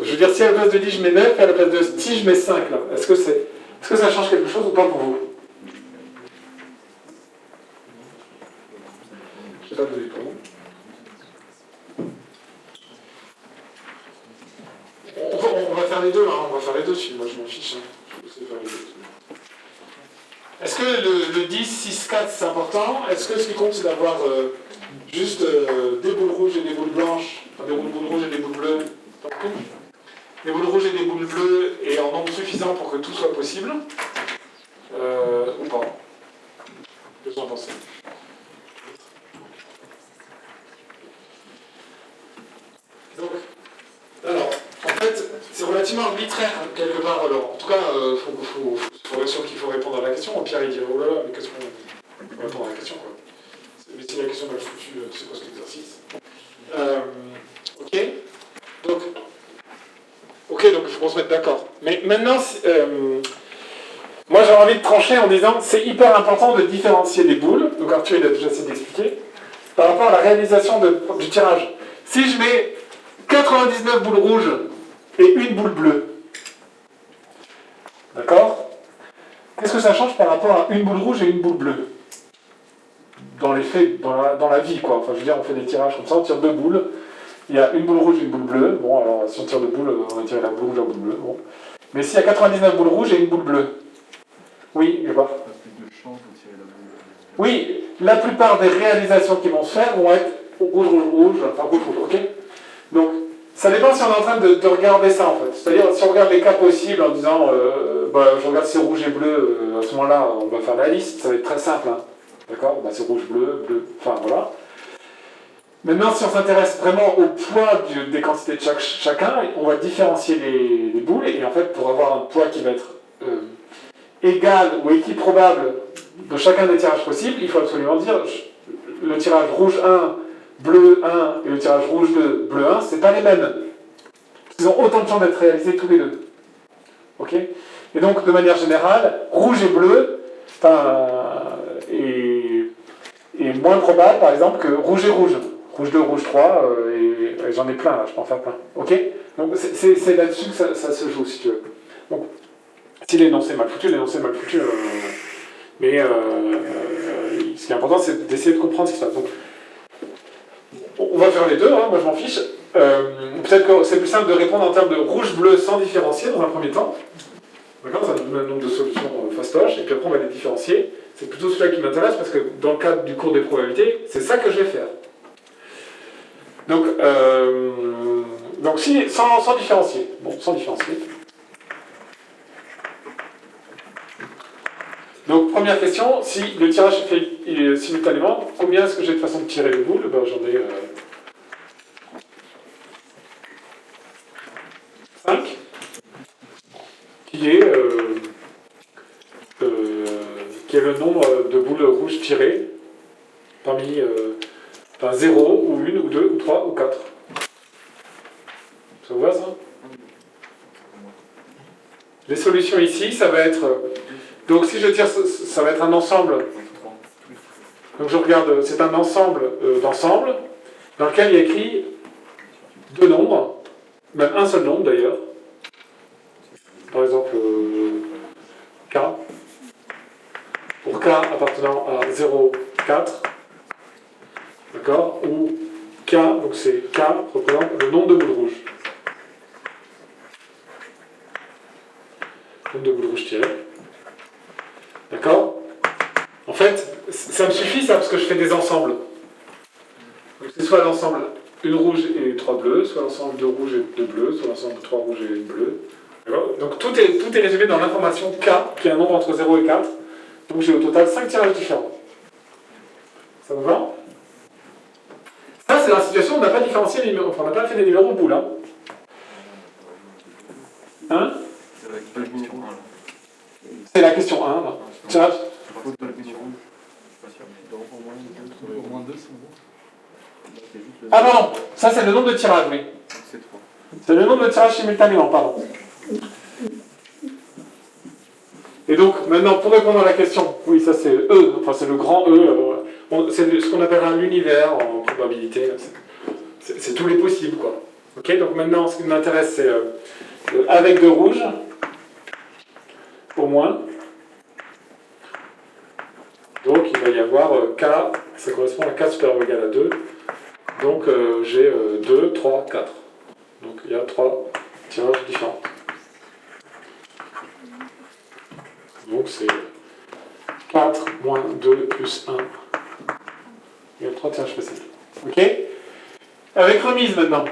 je veux dire, si à la place de 10, je mets 9, et à la place de 10, je mets 5, là. Est-ce que ça change quelque chose ou pas pour vous? Je sais pas de pour vous. On va faire les deux, hein. On va faire les deux, moi je m'en fiche. Hein. Je sais faire les deux. Est-ce que le 10, 6, 4, c'est important? Est-ce que ce qui compte, c'est d'avoir juste des boules rouges et des boules blanches, enfin, des boules rouges et des boules bleues, des boules rouges et des boules bleues, et en nombre suffisant pour que tout soit possible? Ou pas? Qu'est-ce que vous en pensez? Donc, alors, en fait, c'est relativement arbitraire, quelque part, alors. En tout cas, il faut être sûr qu'il faut répondre à la question. Pierre, il dit, oh là là, mais qu'est-ce qu'on répond à la question, quoi. Mais si la question est mal foutue, c'est quoi cet exercice? Ok. Donc, il faut qu'on se mette d'accord. Mais maintenant, moi j'ai envie de trancher en disant c'est hyper important de différencier les boules, donc Arthur il a déjà essayé d'expliquer, par rapport à la réalisation du tirage. Si je mets 99 boules rouges et une boule bleue, d'accord? Qu'est-ce que ça change par rapport à une boule rouge et une boule bleue? Dans les faits, dans la vie, quoi. Enfin, je veux dire, on fait des tirages comme ça, on tire 2 boules. Il y a une boule rouge et une boule bleue. Bon, alors, si on tire 2 boules, on va tirer la boule rouge et la boule bleue. Bon. Mais s'il y a 99 boules rouges et une boule bleue. Oui, je vois. Oui, la plupart des réalisations qui vont se faire vont être rouge, rouge, rouge, enfin rouge, rouge, ok? Donc, ça dépend si on est en train de regarder ça, en fait. C'est-à-dire, si on regarde les cas possibles en disant, je regarde si c'est rouge et bleu, à ce moment-là, on va faire la liste, ça va être très simple, hein. D'accord? C'est rouge, bleu, bleu, enfin voilà. Maintenant, si on s'intéresse vraiment au poids des quantités de chacun, on va différencier les boules, et en fait, pour avoir un poids qui va être égal ou équiprobable de chacun des tirages possibles, il faut absolument dire le tirage rouge 1, bleu 1 et le tirage rouge 2, bleu 1, c'est pas les mêmes. Ils ont autant de chances d'être réalisés tous les deux. Ok? Et donc, de manière générale, rouge et bleu, est moins probable, par exemple, que rouge et rouge. Rouge 2, rouge 3, et j'en ai plein là, je peux en faire plein. Ok? Donc c'est là-dessus que ça se joue, si tu veux. Donc, si l'énoncé est mal foutu, l'énoncé est mal foutu. Mais ce qui est important, c'est d'essayer de comprendre ce qui se passe. Donc, on va faire les deux, hein, moi je m'en fiche. Peut-être que c'est plus simple de répondre en termes de rouge-bleu sans différencier dans un premier temps. D'accord? Ça nous donne un nombre de solutions fastoches, et puis après on va les différencier. C'est plutôt celui-là qui m'intéresse parce que dans le cadre du cours des probabilités, c'est ça que je vais faire. Donc si, sans différencier. Bon, sans différencier. Donc, première question, si le tirage est fait simultanément, combien est-ce que j'ai de façon de tirer les boules? J'en ai 5, qui est le nombre de boules rouges tirées parmi 0, ou 1, ou 2, ou 3, ou 4. Ça vous va, ça? Les solutions ici, ça va être... donc si je tire, ça va être un ensemble. Donc je regarde, c'est un ensemble d'ensembles dans lequel il y a écrit 2 nombres, même un seul nombre d'ailleurs. Par exemple, K. Pour K appartenant à 0, 4. D'accord? Ou K, donc c'est K représente le nombre de boules rouges. Nombre de boules rouges tirées. D'accord? En fait, ça me suffit ça parce que je fais des ensembles. Donc c'est soit l'ensemble une rouge et 3 bleus, soit l'ensemble 2 rouges et 2 bleus, soit l'ensemble 3 rouges et 1 bleue. Donc tout est résumé dans l'information K, qui est un nombre entre 0 et 4. Donc j'ai au total 5 tirages différents. Ça vous va? Ça, c'est dans la situation où on n'a pas différencié les numéros. Enfin, on n'a pas fait des numéros boules. Hein? Hein? C'est la question 1. Là. Tirage. Au moins 2, c'est bon. Ah, pardon. Ça, c'est le nombre de tirages, oui. C'est le nombre de tirages simultanément, pardon. Et donc, maintenant, pour répondre à la question, oui, ça c'est E, enfin c'est le grand E, c'est ce qu'on appellera l'univers en probabilité, c'est tous les possibles, quoi. Ok, donc maintenant, ce qui m'intéresse, c'est avec de rouge, au moins. Donc, il va y avoir K, ça correspond à 4 supérieur ou égal à 2. Donc, j'ai 2, 3, 4. Donc, il y a 3 tirages différents. Donc c'est 4 moins 2 plus 1. Il y a 3 tirages possibles. Ok? Avec remise maintenant.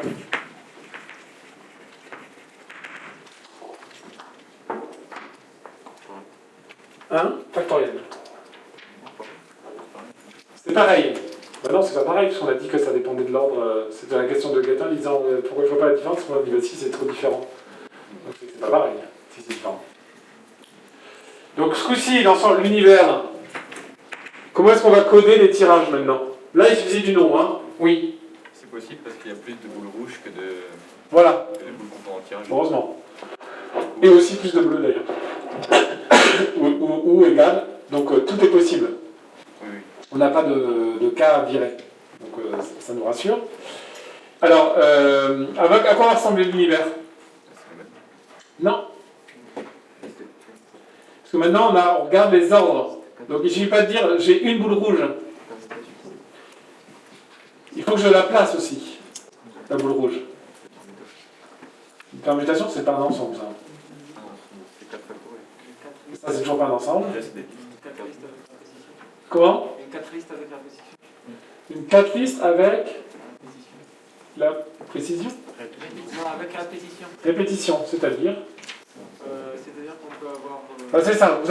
1 factoriel. C'est pareil. Maintenant c'est pas pareil, puisqu'on a dit que ça dépendait de l'ordre. C'était la question de Gaëtan disant pourquoi je vois pas la différence, on a dit bah si c'est trop différent. Donc c'est pas pareil, si c'est différent. Donc ce coup-ci, dans l'univers, comment est-ce qu'on va coder les tirages maintenant? Là, il suffit du nom, hein? Oui. C'est possible parce qu'il y a plus de boules rouges que de voilà. boules composant le tirage. Heureusement. Et aussi plus de bleu d'ailleurs. ou égal. Donc tout est possible. Oui, oui. On n'a pas de cas à virer. Donc ça nous rassure. Alors, à quoi va ressembler l'univers? C'est le même. Non. Parce que maintenant on regarde les ordres. Donc il ne suffit pas de dire j'ai une boule rouge. Il faut que je la place aussi, la boule rouge. Une permutation, c'est pas un ensemble, ça. C'est 4 factoriels. Ça, c'est toujours pas un ensemble. Là, c'est des Comment? Une 4 listes avec répétition. Une 4 listes avec la précision? Non, avec répétition. Répétition, c'est-à-dire? C'est-à-dire qu'on peut avoir. C'est ça.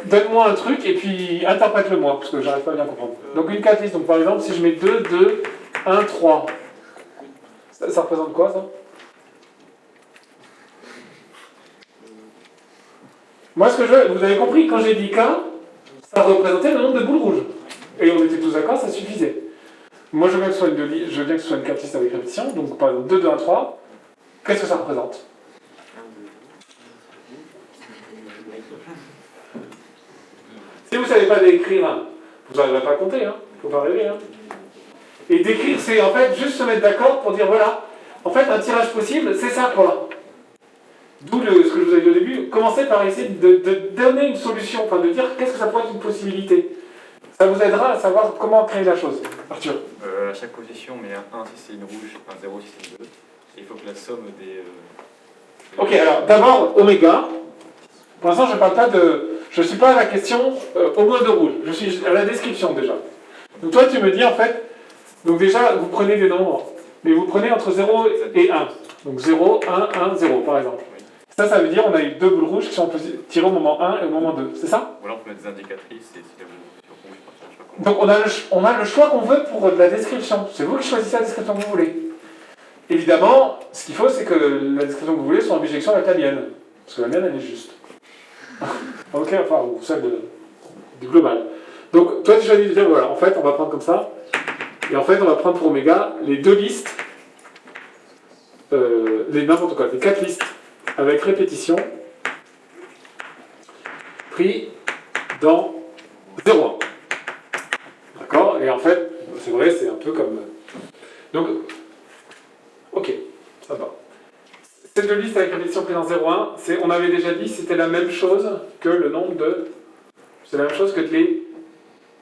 Donne-moi un truc et puis interprète-le moi, parce que j'arrive pas à bien comprendre. Donc une 4 listes. Donc par exemple, si je mets 2, 2, 1, 3. Ça représente quoi, ça? Moi, ce que je veux, vous avez compris, quand j'ai dit K, ça représentait le nombre de boules rouges. Et on était tous d'accord, ça suffisait. Moi, je veux bien que ce soit une 4 listes avec répétition. Donc par exemple, 2, 2, 1, 3. Qu'est-ce que ça représente? Si vous ne savez pas d'écrire, vous n'arriverez pas à compter, hein. Faut pas rêver. Hein. Et d'écrire, c'est en fait juste se mettre d'accord pour dire voilà, en fait un tirage possible, c'est ça pour là. D'où ce que je vous avais dit au début, commencez par essayer de donner une solution, enfin de dire qu'est-ce que ça pourrait être une possibilité. Ça vous aidera à savoir comment créer la chose. Arthur. À chaque position, on met un 1 si c'est une rouge, un 0 si c'est une bleue. Et il faut que la somme des... Ok, alors d'abord, oméga. Pour l'instant, je ne parle pas de... Je ne suis pas à la question au moins de rouge. Je suis à la description déjà. Donc toi, tu me dis en fait... Donc déjà, vous prenez des nombres, mais vous prenez entre 0 et 1. Donc 0, 1, 1, 0 par exemple. Ça veut dire on a eu deux boules rouges qui sont tirées au moment 1 et au moment 2. C'est ça? Ou alors on peut mettre des indicatrices et si la boule sur rouge, partir le choix qu'on veut. Donc on a le choix qu'on veut pour la description. C'est vous qui choisissez la description que vous voulez. Évidemment, ce qu'il faut, c'est que la description que vous voulez soit en bijection avec la mienne. Parce que la mienne, elle est juste. Ok, enfin, ou celle du global. Donc, toi, tu choisis de dire, voilà, en fait, on va prendre comme ça. Et en fait, on va prendre pour oméga les deux listes, n'importe quoi, les 4 listes avec répétition, pris dans 0,1. D'accord? Et en fait, c'est vrai, c'est un peu comme... Donc, ok, ça va. Ces deux listes avec répétition pris dans 0,1, on avait déjà dit, c'était la même chose que le nombre de... C'est la même chose que les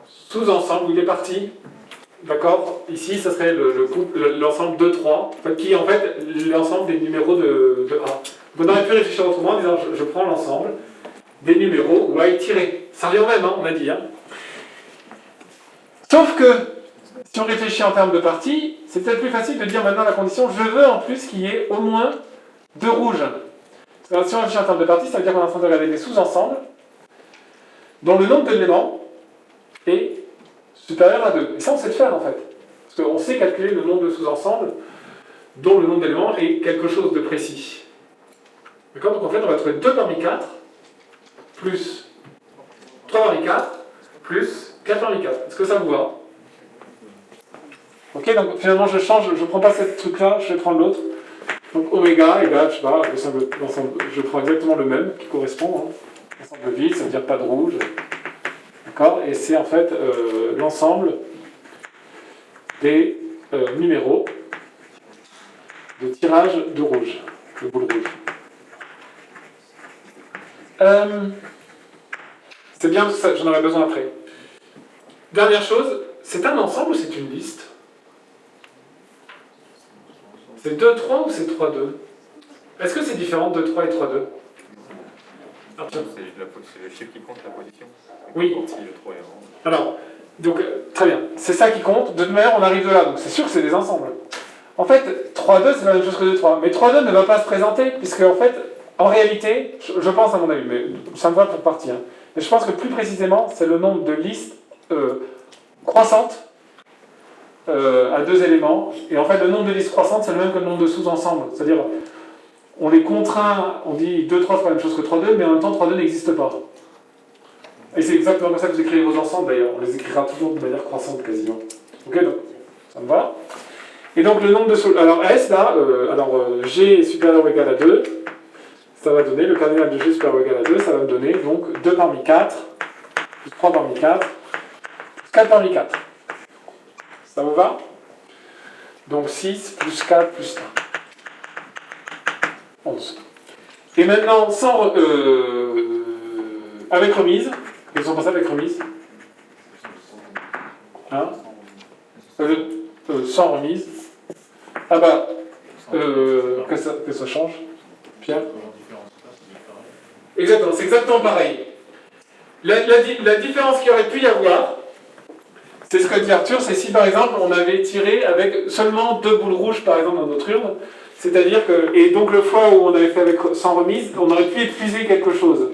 sous-ensembles, où il est parti. D'accord? Ici, ça serait l'ensemble 2, 3, en fait, qui est en fait l'ensemble des numéros de A. On aurait pu réfléchir autrement en disant je prends l'ensemble des numéros où A est tiré. Ça revient au même, hein, on a dit. Hein. Sauf que, si on réfléchit en termes de parties, c'est peut-être plus facile de dire maintenant la condition je veux en plus qu'il y ait au moins 2 rouges. Parce que si on réfléchit en termes de parties, ça veut dire qu'on est en train de regarder des sous-ensembles dont le nombre d'éléments est supérieur à 2. Et ça, on sait le faire en fait. Parce qu'on sait calculer le nombre de sous-ensembles dont le nombre d'éléments est quelque chose de précis. D'accord? Donc en fait, on va trouver 2 parmi 4, plus 3 parmi 4, plus 4 parmi 4. Est-ce que ça vous va? Ok, donc finalement, je change, je ne prends pas ce truc-là, je vais prendre l'autre. Donc oméga égale, je sais pas, l'ensemble, je prends exactement le même qui correspond. Hein. L'ensemble vide, ça veut dire pas de rouge. D'accord? Et c'est en fait l'ensemble des numéros de tirage de rouge, de boule rouge. C'est bien, j'en aurai besoin après. Dernière chose, c'est un ensemble ou c'est une liste? C'est 2, 3 ou c'est 3, 2? Est-ce que c'est différent de 3 et 3, 2? C'est le chiffre qui compte la position. Oui. Le 3 est en... Alors, donc, très bien. C'est ça qui compte. De toute manière, on arrive de là. Donc, c'est sûr que c'est des ensembles. En fait, 3-2, c'est la même chose que 2-3. Mais 3-2 ne va pas se présenter, puisque, en fait, en réalité, je pense à mon avis, mais ça me va pour partie. Hein. Mais je pense que plus précisément, c'est le nombre de listes croissantes à 2 éléments. Et en fait, le nombre de listes croissantes, c'est le même que le nombre de sous-ensembles. C'est-à-dire, on les contraint, on dit 2-3 c'est la même chose que 3-2, mais en même temps 3-2 n'existe pas. Et c'est exactement comme ça que vous écrivez vos ensembles d'ailleurs, on les écrira toujours de manière croissante quasiment. Ok, donc ça me va. Et donc le nombre de... Alors S là, G est supérieur ou égal à 2, ça va donner le cardinal de G supérieur ou égal à 2, ça va me donner donc 2 parmi 4, plus 3 parmi 4, plus 4 parmi 4. Ça vous va? Donc 6 plus 4 plus 1. 11. Et maintenant, avec remise, ils sont passés avec remise. Hein? Sans remise. Ah bah, que ça change. Pierre? Exactement, c'est exactement pareil. La différence qu'il aurait pu y avoir, c'est ce que dit Arthur, c'est si par exemple on avait tiré avec seulement 2 boules rouges par exemple dans notre urne, c'est-à-dire que, et donc le fois où on avait fait avec, sans remise, on aurait pu épuiser quelque chose.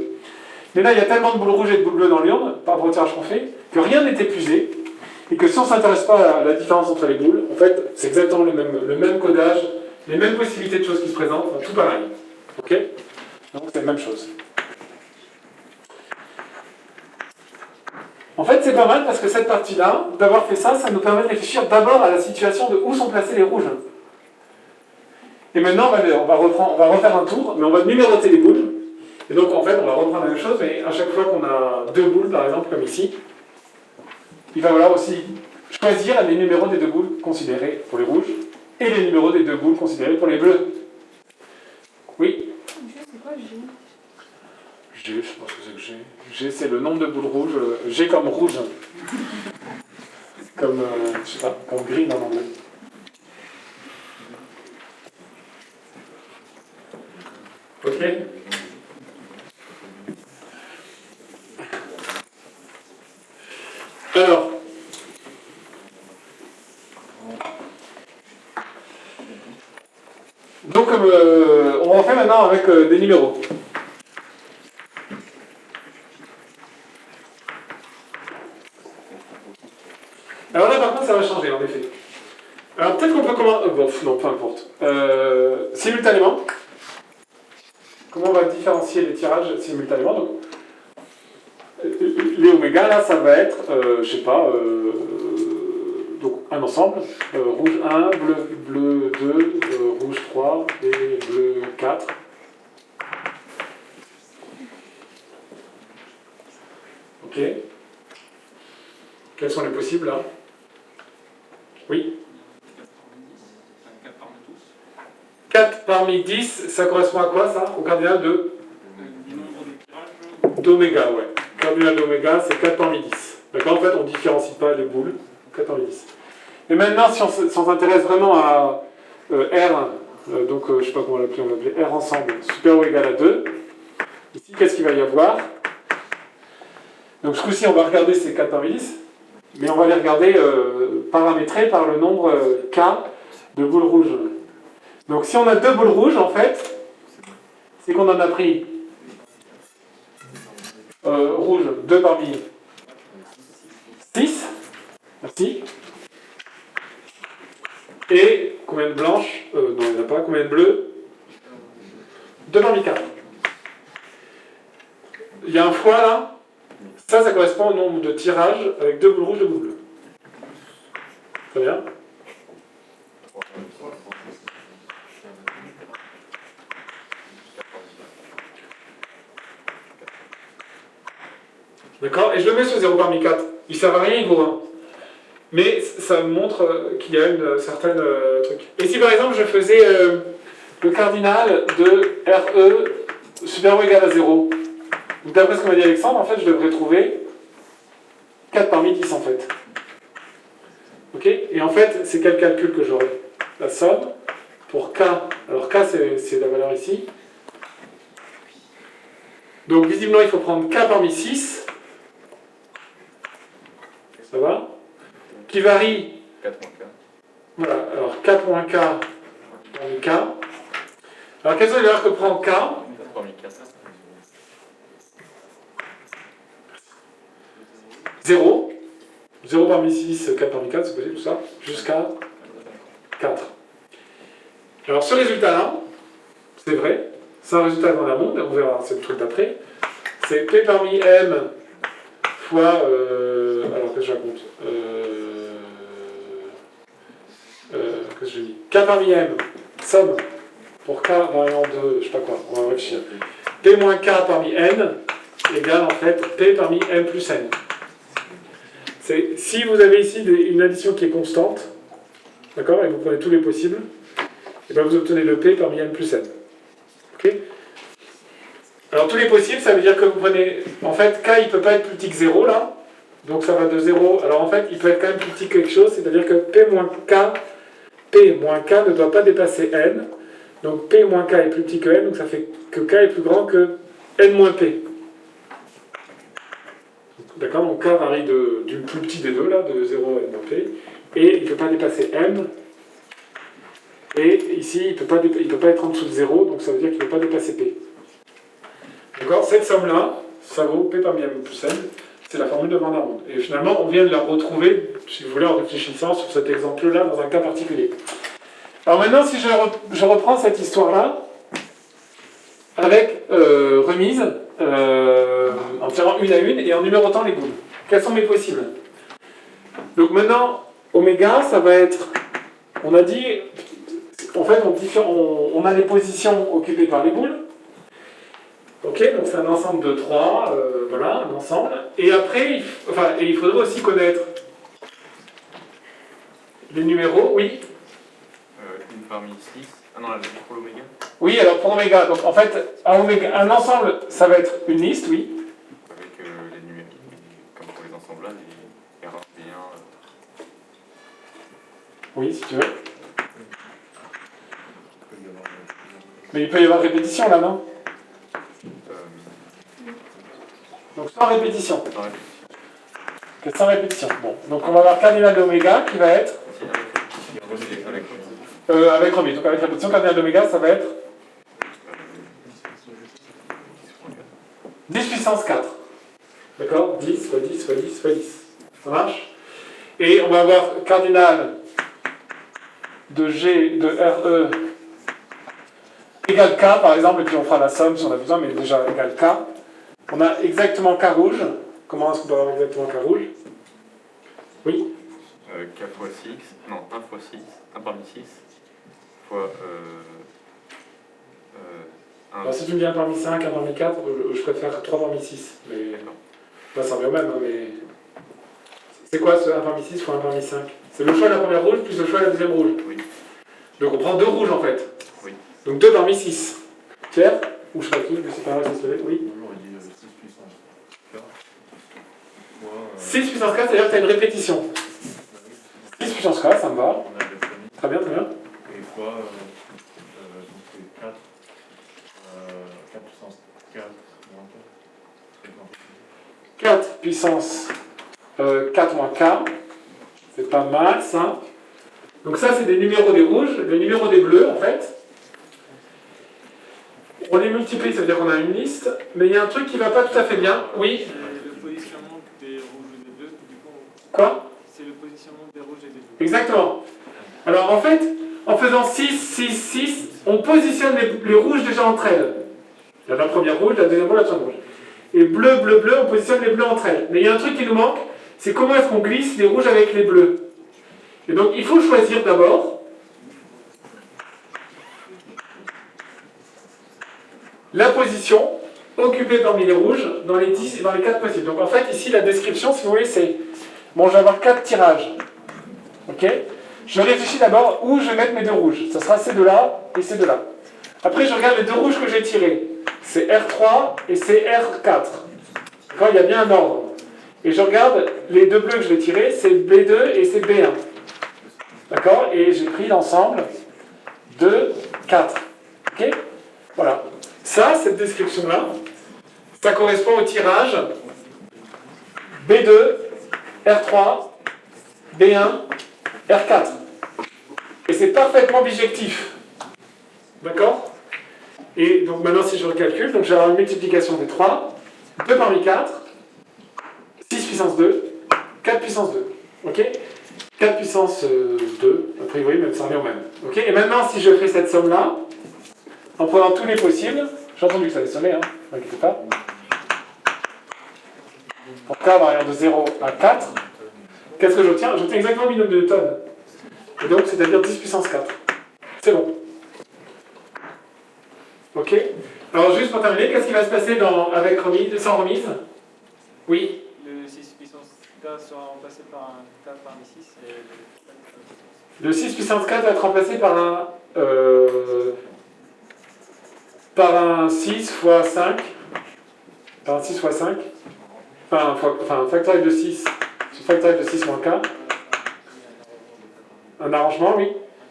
Mais là il y a tellement de boules rouges et de boules bleues dans l'urne, par rapport au tirage qu'on fait, que rien n'est épuisé, et que si on ne s'intéresse pas à la différence entre les boules, en fait c'est exactement le même codage, les mêmes possibilités de choses qui se présentent, enfin, tout pareil. Ok? Donc c'est la même chose. En fait, c'est pas mal parce que cette partie-là, d'avoir fait ça, ça nous permet de réfléchir d'abord à la situation de où sont placés les rouges. Et maintenant, on va refaire un tour, mais on va numéroter les boules. Et donc, en fait, on va reprendre la même chose, mais à chaque fois qu'on a 2 boules, par exemple, comme ici, il va falloir aussi choisir les numéros des 2 boules considérés pour les rouges et les numéros des 2 boules considérés pour les bleus. Oui? C'est quoi G? G, je sais pas ce que c'est que G. G, c'est le nombre de boules rouges. G comme rouge. Comme, je sais pas, comme green en anglais. Ok? Alors. Donc, on en fait maintenant avec des numéros. Alors là, par contre, ça va changer, en effet. Alors peut-être qu'on peut commencer... bon, non, peu importe. Simultanément. Comment on va différencier les tirages simultanément? Donc, les oméga, là, ça va être, je sais pas, donc un ensemble. Rouge 1, bleu 2, rouge 3 et bleu 4. Ok. Quels sont les possibles, là? Oui. 4 parmi 10, ça correspond à quoi ça? Au cardinal de d'oméga, ouais. Cardinal d'oméga, c'est 4 parmi 10. D'accord? En fait, on ne différencie pas les boules. 4 parmi 10. Et maintenant, si on s'intéresse vraiment à R, donc je ne sais pas comment l'appeler, on l'appelait R ensemble, supérieur ou égal à 2. Ici, qu'est-ce qu'il va y avoir? Donc ce coup-ci, on va regarder ces 4 parmi 10. Mais on va les regarder paramétrés par le nombre K de boules rouges. Donc si on a 2 boules rouges, en fait, c'est qu'on en a pris rouge 2 parmi 6. Merci. Et combien de blanches? Non, il n'y en a pas. Combien de bleus? 2 parmi 4. Il y a un fois là. Ça correspond au nombre de tirages avec 2 boules rouges, 2 boules bleues. Très bien. D'accord? Et je le mets sur 0 parmi 4. Il ne sert à rien, il vaut 1. Mais ça me montre qu'il y a une certaine truc. Et si par exemple je faisais le cardinal de RE supérieur ou égal à 0, d'après ce que m'a dit Alexandre, en fait je devrais trouver 4 parmi 10 en fait. Ok? Et en fait, c'est quel calcul que j'aurai? La somme pour K. Alors K, c'est la valeur ici. Donc visiblement, il faut prendre K parmi 6. Ça va? Qui varie. 4 moins K. Voilà, alors 4 moins K parmi K. Alors quelles sont les valeurs que prend K? 4 parmi 4. 0. 0 parmi 6, 4 parmi 4, c'est possible tout ça, jusqu'à 4. Alors ce résultat-là, c'est vrai, c'est un résultat dans la monde, on verra, c'est le truc d'après, c'est P parmi M fois, alors qu'est-ce que je raconte qu'est-ce que je dis? K parmi M, somme pour k variant de, je sais pas quoi, on va réfléchir. P moins k parmi n égale en fait P parmi m plus n. Si vous avez ici une addition qui est constante, d'accord, et vous prenez tous les possibles, et bien vous obtenez le P parmi n plus n. Ok? Alors tous les possibles, ça veut dire que vous prenez, en fait, k il peut pas être plus petit que 0 là, donc ça va de 0, alors en fait il peut être quand même plus petit que quelque chose, c'est-à-dire que P moins k ne doit pas dépasser n, donc P moins k est plus petit que n, donc ça fait que k est plus grand que n moins p. D'accord, donc k varie du plus petit des deux, là, de 0 à n moins p, et il ne peut pas dépasser m, et ici il ne peut pas être en dessous de 0, donc ça veut dire qu'il ne peut pas dépasser p. D'accord, cette somme-là, ça vaut p parmi m plus n, c'est la formule de Van der Rohe. Et finalement, on vient de la retrouver, si vous voulez, en réfléchissant sur cet exemple-là, dans un cas particulier. Alors maintenant, si je reprends cette histoire-là, avec remise, en tirant une à une et en numérotant les boules. Quels sont mes possibles? Donc maintenant, oméga, ça va être, on a dit, en fait, on a les positions occupées par les boules. Ok, donc c'est un ensemble de 3, voilà, un ensemble. Et après, il faudrait aussi connaître les numéros, oui. Une parmi 6. Ah non, là, pour l'oméga. Oui, alors pour oméga, donc en fait, un ensemble, ça va être une liste, oui. Avec les numéros, comme pour les ensembles là, les R1, B1. Oui, si tu veux. Mais il peut y avoir répétition là, non? Donc sans répétition. Sans répétition. Bon, donc on va avoir cardinal d'oméga qui va être avec remise. Donc avec répétition, cardinal d'oméga, ça va être 10 puissance 4. D'accord? 10 fois 10 fois 10 fois 10. Ça marche? Et on va avoir cardinal de G de RE égale K, par exemple, et puis on fera la somme si on a besoin, mais déjà égale K. On a exactement K rouge. Comment est-ce qu'on peut avoir exactement K rouge? Oui? K fois 6, non, 1 fois 6, 1 parmi 6, fois 1. Alors si tu me dis 1 parmi 5, 1 parmi 4, je préfère 3 parmi 6. Mais là, ça revient au même, hein, mais... C'est quoi ce 1 parmi 6 fois 1 parmi 5? C'est le choix de la première rouge plus le choix de la deuxième rouge. Oui. Donc on prend 2 rouges en fait. Oui. Donc 2 parmi 6. Pierre? Ou je sais pas qui, mais c'est pas grave, c'est se lever. Oui? 6 puissance 4, c'est-à-dire que tu as une répétition. 6 puissance 4, ça me va. Très bien, très bien. Et fois, c'est 4. 4 puissance 4 moins 4. 4 puissance 4 moins K. C'est pas mal, ça. Donc ça, c'est des numéros des rouges, les numéros des bleus, en fait. On les multiplie, ça veut dire qu'on a une liste. Mais il y a un truc qui va pas tout à fait bien. Oui? Le positionnement des rouges et des bleus, du coup... Quoi? C'est le positionnement des rouges et des bleus. Exactement. Alors en fait, en faisant 6, 6, 6, on positionne les rouges déjà entre elles. Il y a la première rouge, la deuxième rouge, la troisième rouge. Et bleu, bleu, bleu, on positionne les bleus entre elles. Mais il y a un truc qui nous manque, c'est comment est-ce qu'on glisse les rouges avec les bleus. Et donc il faut choisir d'abord la position occupée parmi les rouges dans les 10 et dans les 4 possibles. Donc en fait ici la description, si vous voulez, c'est... Bon, je vais avoir 4 tirages. Ok? Je réfléchis d'abord où je vais mettre mes 2 rouges. Ça sera ces deux-là et ces deux-là. Après, je regarde les 2 rouges que j'ai tirés. C'est R3 et c'est R4. Quand il y a bien un ordre. Et je regarde les 2 bleus que je vais tirer, c'est B2 et c'est B1. D'accord? Et j'ai pris l'ensemble 2, 4. Ok? Voilà. Ça, cette description-là, ça correspond au tirage B2, R3, B1, R4. Et c'est parfaitement bijectif. D'accord? Et donc maintenant, si je recalcule, donc j'ai une multiplication des 3, 2 parmi 4, 6 puissance 2, 4 puissance 2. Ok? 4 puissance 2, a priori, même ça revient au même. Ok? Et maintenant, si je fais cette somme-là, en prenant tous les possibles, j'ai entendu que ça allait sonner, hein, ne vous inquiétez pas. Pour k variant de 0 à 4, qu'est-ce que j'obtiens? J'obtiens exactement 1000 newtons. Et donc, c'est-à-dire 10 puissance 4. C'est bon. Ok. Alors juste pour terminer, qu'est-ce qui va se passer avec remise, sans remise? Oui. Le 6 puissance K sera remplacé par un 4 parmi 6 et Le 6 puissance 4 va être remplacé par un 6 fois 5. Par un 6 fois 5. Enfin factoriel de 6 sur factoriel de 6 moins K. Un arrangement, oui.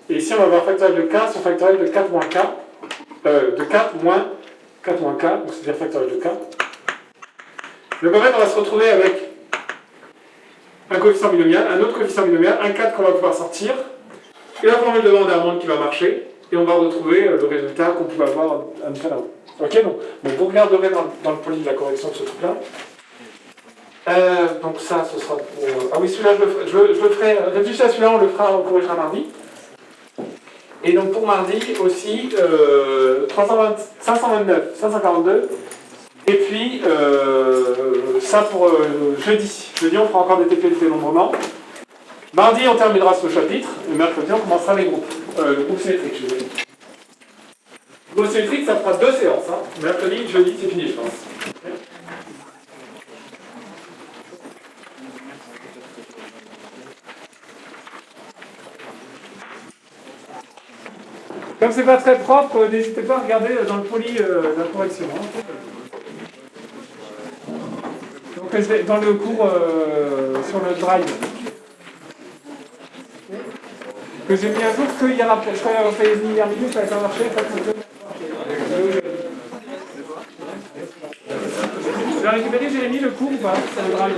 Et ici, on va avoir factoriel de K sur factoriel de 4 moins K. De 4 moins K, donc c'est-à-dire factoriel de K. Donc en fait, on va se retrouver avec un coefficient binomial, un autre coefficient binomial, un 4 qu'on va pouvoir sortir, et la formule de Van der Waals qui va marcher, et on va retrouver le résultat qu'on pouvait avoir à nous faire avant. Ok, donc vous regarderez dans le poly de la correction de ce truc-là. Donc ça, ce sera pour... Ah oui, celui-là, je le ferai... Réfléchissez à celui-là, on le corrigera mardi. Et donc pour mardi aussi, 529, 542, et puis ça pour jeudi. Jeudi, on fera encore des TP de dénombrement. Mardi, on terminera ce chapitre, et mercredi, on commencera les groupes. Le groupe symétrique, je veux dire. Le groupe symétrique, ça fera 2 séances. Hein. Mercredi, jeudi, c'est fini, je pense. Comme c'est pas très propre, n'hésitez pas à regarder dans le poly la correction. Hein. Donc dans le cours sur le drive. Que j'ai mis à jour, que hier après, je crois qu'on fait les hier midi, ça n'a pas marché, J'ai récupéré, j'ai mis le cours ou pas sur le drive.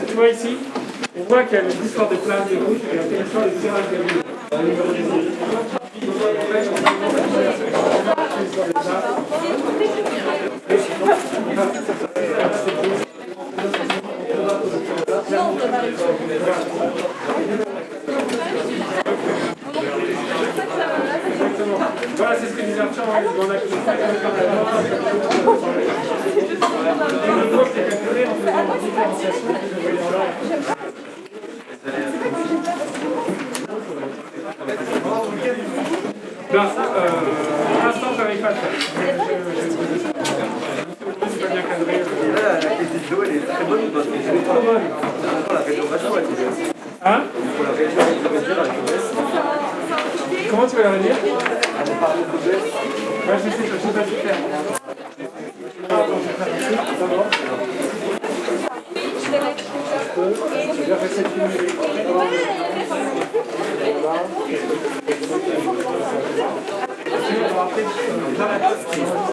Tu vois ici, on voit qu'il y a l'histoire des places des rouges et l'histoire des tirages des rouges. Voilà, c'est ce que disait Arthur dans la pour l'instant, je n'arrive pas à le faire. C'est pas bien cadré. La qualité de l'eau, elle est très bonne parce que c'est trop bonne. La rénovation, elle est hein? pour la réduire avec le réduire avec le baisse. Comment tu vas la réduire? Elle est par le baisse. Ouais, je sais pas du faire. Attends, je vais faire un truc, d'abord. Je vais faire cette numérique. Voilà.